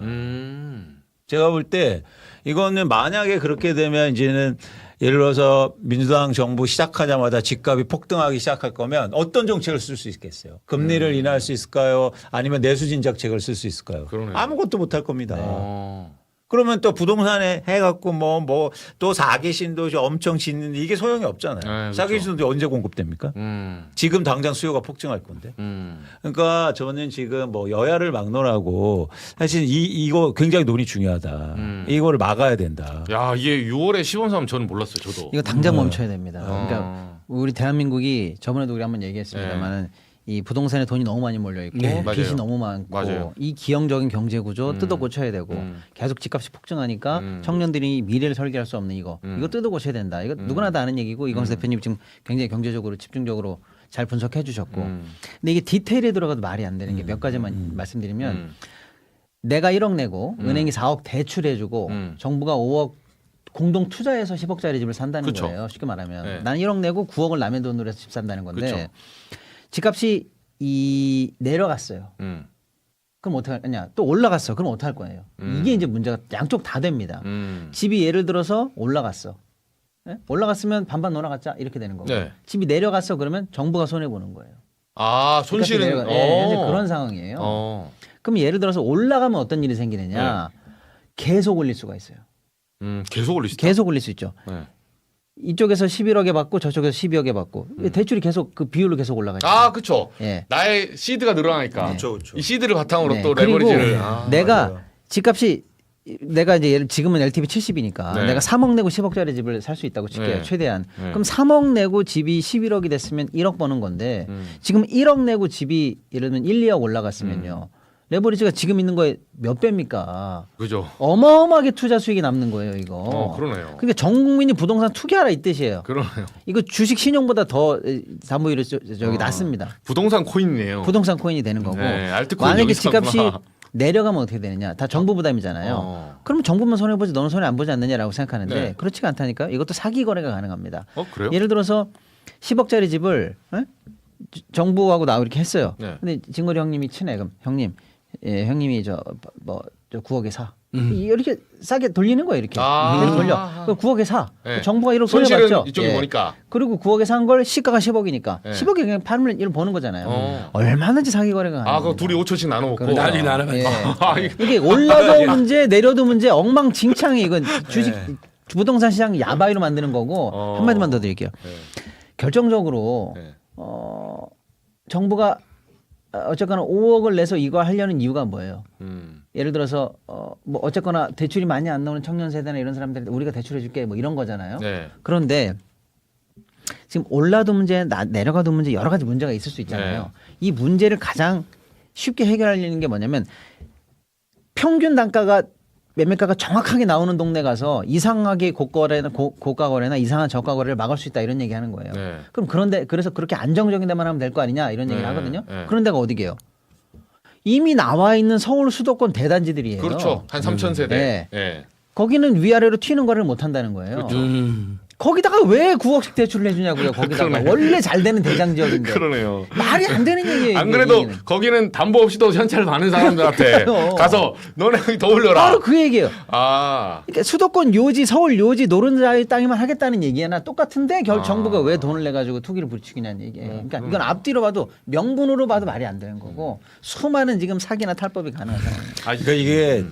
Speaker 2: 제가 볼 때 이거는 만약에 그렇게 되면 이제는 예를 들어서 민주당 정부 시작하자마자 집값이 폭등하기 시작할 거면 어떤 정책을 쓸 수 있겠어요? 금리를 인하할 수 있을까요? 아니면 내수 진작책을 쓸 수 있을까요?
Speaker 1: 그러네요.
Speaker 2: 아무것도 못할 겁니다. 그러면 또 부동산에 해갖고 뭐 또 4개 신도시 엄청 짓는데 이게 소용이 없잖아요.
Speaker 1: 그렇죠.
Speaker 2: 4개 신도시 언제 공급됩니까? 지금 당장 수요가 폭증할 건데. 그러니까 저는 지금 뭐 여야를 막론하고 사실 이거 굉장히 논의 중요하다. 이거를 막아야 된다.
Speaker 1: 야, 이게 6월에 시범사업 저는 몰랐어요, 저도.
Speaker 4: 이거 당장 멈춰야 됩니다. 그러니까 우리 대한민국이 저번에도 우리 한번 얘기했습니다만은 이 부동산에 돈이 너무 많이 몰려 있고 빚이
Speaker 1: 맞아요.
Speaker 4: 너무 많고
Speaker 1: 맞아요.
Speaker 4: 이 기형적인 경제 구조 뜯어 고쳐야 되고 계속 집값이 폭증하니까 청년들이 미래를 설계할 수 없는 이거 뜯어 고쳐야 된다. 이거 누구나 다 아는 얘기고 이광수 대표님 지금 굉장히 경제적으로 집중적으로 잘 분석해 주셨고 근데 이게 디테일에 들어가도 말이 안 되는 게 몇 가지만 말씀드리면 내가 1억 내고 은행이 4억 대출해주고 정부가 5억 공동 투자해서 10억짜리 집을 산다는
Speaker 1: 그쵸.
Speaker 4: 거예요. 쉽게 말하면
Speaker 1: 네.
Speaker 4: 나는 1억 내고 9억을 남의 돈으로 해서 집 산다는 건데
Speaker 1: 그쵸.
Speaker 4: 집값이 내려갔어요. 그럼 어떻게 하냐? 또 올라갔어. 그럼 어떻게 할 거예요? 이게 이제 문제가 양쪽 다 됩니다. 집이 예를 들어서 올라갔어. 네? 올라갔으면 반반 놀아갔자 이렇게 되는 거고.
Speaker 1: 네.
Speaker 4: 집이 내려갔어 그러면 정부가 손해 보는 거예요.
Speaker 1: 손실은.
Speaker 4: 현재 그런 상황이에요. 그럼 예를 들어서 올라가면 어떤 일이 생기느냐? 계속 올릴 수가 있어요.
Speaker 1: 계속 올릴 수 있다.
Speaker 4: 계속 올릴 수 있죠.
Speaker 1: 네.
Speaker 4: 이쪽에서 11억에 받고 저쪽에서 12억에 받고 대출이 계속 그 비율로 계속 올라가죠.
Speaker 1: 그렇죠.
Speaker 4: 예.
Speaker 1: 나의 시드가 늘어나니까.
Speaker 2: 그렇죠.
Speaker 1: 이 시드를 바탕으로
Speaker 4: 네.
Speaker 1: 또
Speaker 4: 그리고
Speaker 1: 레버리지를.
Speaker 4: 내가
Speaker 2: 맞아요.
Speaker 4: 집값이 내가 이제 지금은 LTV 70이니까
Speaker 1: 네.
Speaker 4: 내가 3억 내고 10억짜리 집을 살 수 있다고 칠게요.
Speaker 1: 네.
Speaker 4: 최대한.
Speaker 1: 네.
Speaker 4: 그럼 3억 내고 집이 11억이 됐으면 1억 버는 건데 지금 1억 내고 집이 예를 들면 1, 2억 올라갔으면요. 레버리지가 지금 있는 거에 몇 배입니까?
Speaker 1: 그죠.
Speaker 4: 어마어마하게 투자 수익이 남는 거예요, 이거.
Speaker 1: 그러네요.
Speaker 4: 그러니까 전 국민이 부동산 투기하라 이 뜻이에요.
Speaker 1: 그러네요.
Speaker 4: 이거 주식 신용보다 더 담보율이 낮습니다.
Speaker 1: 부동산 코인이네요.
Speaker 4: 부동산 코인이 되는 거고.
Speaker 1: 네, 알트코인
Speaker 4: 만약에
Speaker 1: 여기서
Speaker 4: 집값이
Speaker 1: 하구나.
Speaker 4: 내려가면 어떻게 되느냐? 다 정부 부담이잖아요. 그러면 정부만 손해 보지 너는 손해 안 보지 않느냐라고 생각하는데
Speaker 1: 네.
Speaker 4: 그렇지가 않다니까. 이것도 사기 거래가 가능합니다.
Speaker 1: 그래요?
Speaker 4: 예를 들어서 10억짜리 집을 정부하고 나하고 이렇게 했어요.
Speaker 1: 네.
Speaker 4: 근데 진거리 형님이 친해. 그럼 형님이 저 9억에 사. 이렇게 싸게 돌리는 거예요. 이렇게 계속 돌려. 그럼 9억에 사.
Speaker 1: 네.
Speaker 4: 정부가 1억
Speaker 1: 손실은
Speaker 4: 손해봤죠.
Speaker 1: 이쪽이 보니까.
Speaker 4: 그리고 9억에 산 걸 시가가 10억이니까
Speaker 1: 네.
Speaker 4: 10억에 그냥 팔면 1억 버는 거잖아요. 얼마든지 사기 거래가 가능합니다.
Speaker 1: 그거 둘이 5천씩 나눠 먹고.
Speaker 3: 난리 나는
Speaker 4: 예.
Speaker 1: 이거-
Speaker 4: 이게 올라도 문제 내려도 문제 엉망진창이 이건 주식 부동산 시장 야바이로 만드는 거고 한마디만 더 드릴게요. 결정적으로
Speaker 1: 네.
Speaker 4: 정부가 어쨌거나 5억을 내서 이거 하려는 이유가 뭐예요? 예를 들어서 뭐 어쨌거나 대출이 많이 안 나오는 청년 세대나 이런 사람들한테 우리가 대출해 줄게 뭐 이런 거잖아요.
Speaker 1: 네.
Speaker 4: 그런데 지금 올라도 문제 내려가도 문제 여러 가지 문제가 있을 수 있잖아요. 이 문제를 가장 쉽게 해결하려는 게 뭐냐면 평균 단가가 매매가가 정확하게 나오는 동네 가서 이상하게 고가 거래나 이상한 저가 거래를 막을 수 있다 이런 얘기하는 거예요.
Speaker 1: 네.
Speaker 4: 그럼 그래서 그렇게 안정적인 데만 하면 될 거 아니냐 이런 얘기를 하거든요. 그런 데가 어디게요? 이미 나와 있는 서울 수도권 대단지들이에요.
Speaker 1: 그렇죠. 한 3,000세대.
Speaker 4: 네.
Speaker 1: 네.
Speaker 4: 거기는 위아래로 튀는 거래를 못 한다는 거예요.
Speaker 1: 그렇죠.
Speaker 4: 거기다가 왜 9억씩 대출을 해주냐고요. 거기다가
Speaker 1: 그러네.
Speaker 4: 원래 잘 되는 대장 지역인데.
Speaker 1: 그러네요.
Speaker 4: 말이 안 되는 얘기예요.
Speaker 1: 안 그래도
Speaker 4: 얘기는.
Speaker 1: 거기는 담보 없이도 현찰 많은 사람들한테
Speaker 4: 그러니까요.
Speaker 1: 가서 너네 여기 더 올려라.
Speaker 4: 바로 그 얘기예요.
Speaker 1: 아.
Speaker 4: 그러니까 수도권 요지, 서울 요지 노른자의 땅이만 하겠다는 얘기나 똑같은데 정부가 왜 돈을 내가지고 투기를 부추기냐는 얘기예요. 그러니까 이건 앞뒤로 봐도 명분으로 봐도 말이 안 되는 거고 수많은 지금 사기나 탈법이 가능한 상황입니다.
Speaker 2: 그러니까 이게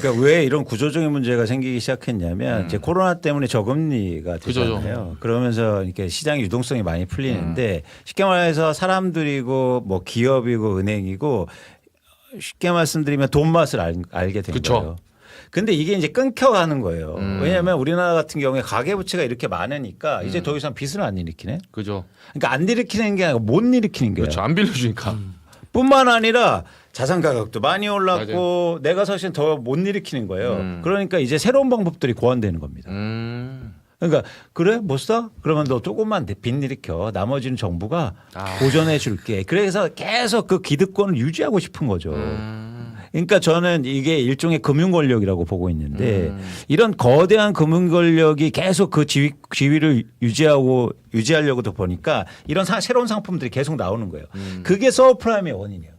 Speaker 2: 그러니까 왜 이런 구조적인 문제가 생기기 시작했냐면 이제 코로나 때문에 저금리가 되잖아요. 그러면서 이렇게 시장의 유동성이 많이 풀리는데 쉽게 말해서 사람들이고 뭐 기업이고 은행이고 쉽게 말씀드리면 돈 맛을 알게 된
Speaker 1: 그쵸.
Speaker 2: 거예요. 근데 이게 이제 끊겨가는 거예요. 왜냐하면 우리나라 같은 경우에 가계부채가 이렇게 많으니까 이제 더 이상 빚을 안 일으키네.
Speaker 1: 그죠.
Speaker 2: 그러니까 안 일으키는 게 아니라 못 일으키는 거예요.
Speaker 1: 그렇죠. 안 빌려주니까.
Speaker 2: 뿐만 아니라 자산 가격도 많이 올랐고 내가 사실 더 못 일으키는 거예요. 그러니까 이제 새로운 방법들이 고안되는 겁니다. 그러니까 그래 못 사? 그러면 너 조금만 빚 일으켜. 나머지는 정부가 보전해 줄게. 그래서 계속 그 기득권을 유지하고 싶은 거죠. 그러니까 저는 이게 일종의 금융 권력이라고 보고 있는데 이런 거대한 금융 권력이 계속 그 지위를 유지하려고도 보니까 이런 새로운 상품들이 계속 나오는 거예요. 그게 서브프라임의 원인이에요.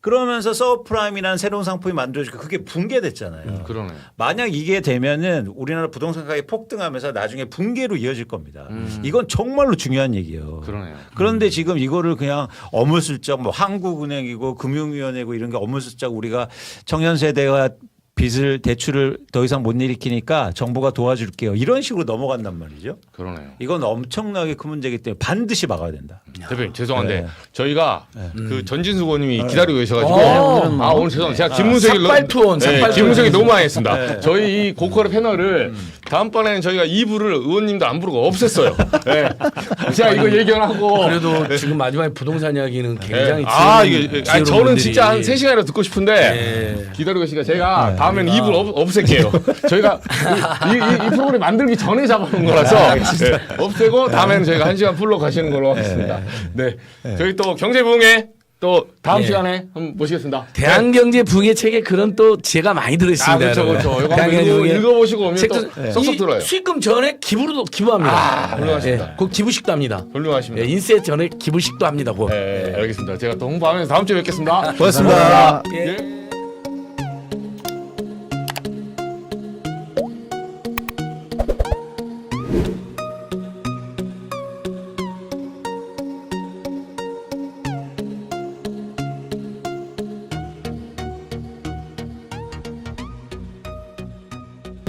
Speaker 2: 그러면서 서브프라임이라는 새로운 상품이 만들어지고 그게 붕괴됐잖아요.
Speaker 1: 그러네.
Speaker 2: 만약 이게 되면은 우리나라 부동산 가격이 폭등하면서 나중에 붕괴로 이어질 겁니다. 이건 정말로 중요한 얘기예요.
Speaker 1: 그러네요.
Speaker 2: 그런데 지금 이거를 그냥 어물슬쩍 뭐 한국은행이고 금융위원회고 이런 게 어물슬쩍 우리가 청년 세대가 대출을 더 이상 못 일으키니까 정부가 도와줄게요. 이런 식으로 넘어간단 말이죠.
Speaker 1: 그러네요.
Speaker 2: 이건 엄청나게 큰 문제이기 때문에 반드시 막아야 된다.
Speaker 1: 대표님 죄송한데
Speaker 2: 네.
Speaker 1: 저희가 그 전진수 의원님이 기다리고 계셔가지고 오늘 죄송합니다. 제가 김문석이 너무 많이 했습니다. 저희 이 고퀄의 패널을 다음번에는 저희가 2부를 의원님도 안 부르고 없앴어요. 네. 제가 이거 얘기하고
Speaker 3: 그래도 지금 마지막에 부동산 이야기는 굉장히
Speaker 1: 저는 진짜 한 3시간이라도 듣고 싶은데 기다리고 계시니까 제가 다음에는 2부 없앨게요. 저희가 이 프로그램 만들기 전에 잡아놓은 거라서 없애고 다음에는 저희가 1시간 풀로 가시는 걸로 하겠습니다. 네. 저희 또 경제부흥회 또 다음 시간에 한번 모시겠습니다.
Speaker 3: 대한경제 부흥회 책에 그런 또 지혜가 많이 들어있습니다.
Speaker 1: 그렇죠. 이거 한번 읽어보시고 오면 또 쏙쏙 들어요.
Speaker 3: 수익금 전에 기부합니다.
Speaker 1: 훌륭하십니다.
Speaker 3: 곧 기부식도 합니다.
Speaker 1: 훌륭하십니다.
Speaker 3: 인세 전에 기부식도 합니다. 곧.
Speaker 1: 알겠습니다. 제가 또 홍보하면서 다음 주에 뵙겠습니다.
Speaker 2: 고맙습니다.
Speaker 3: 예.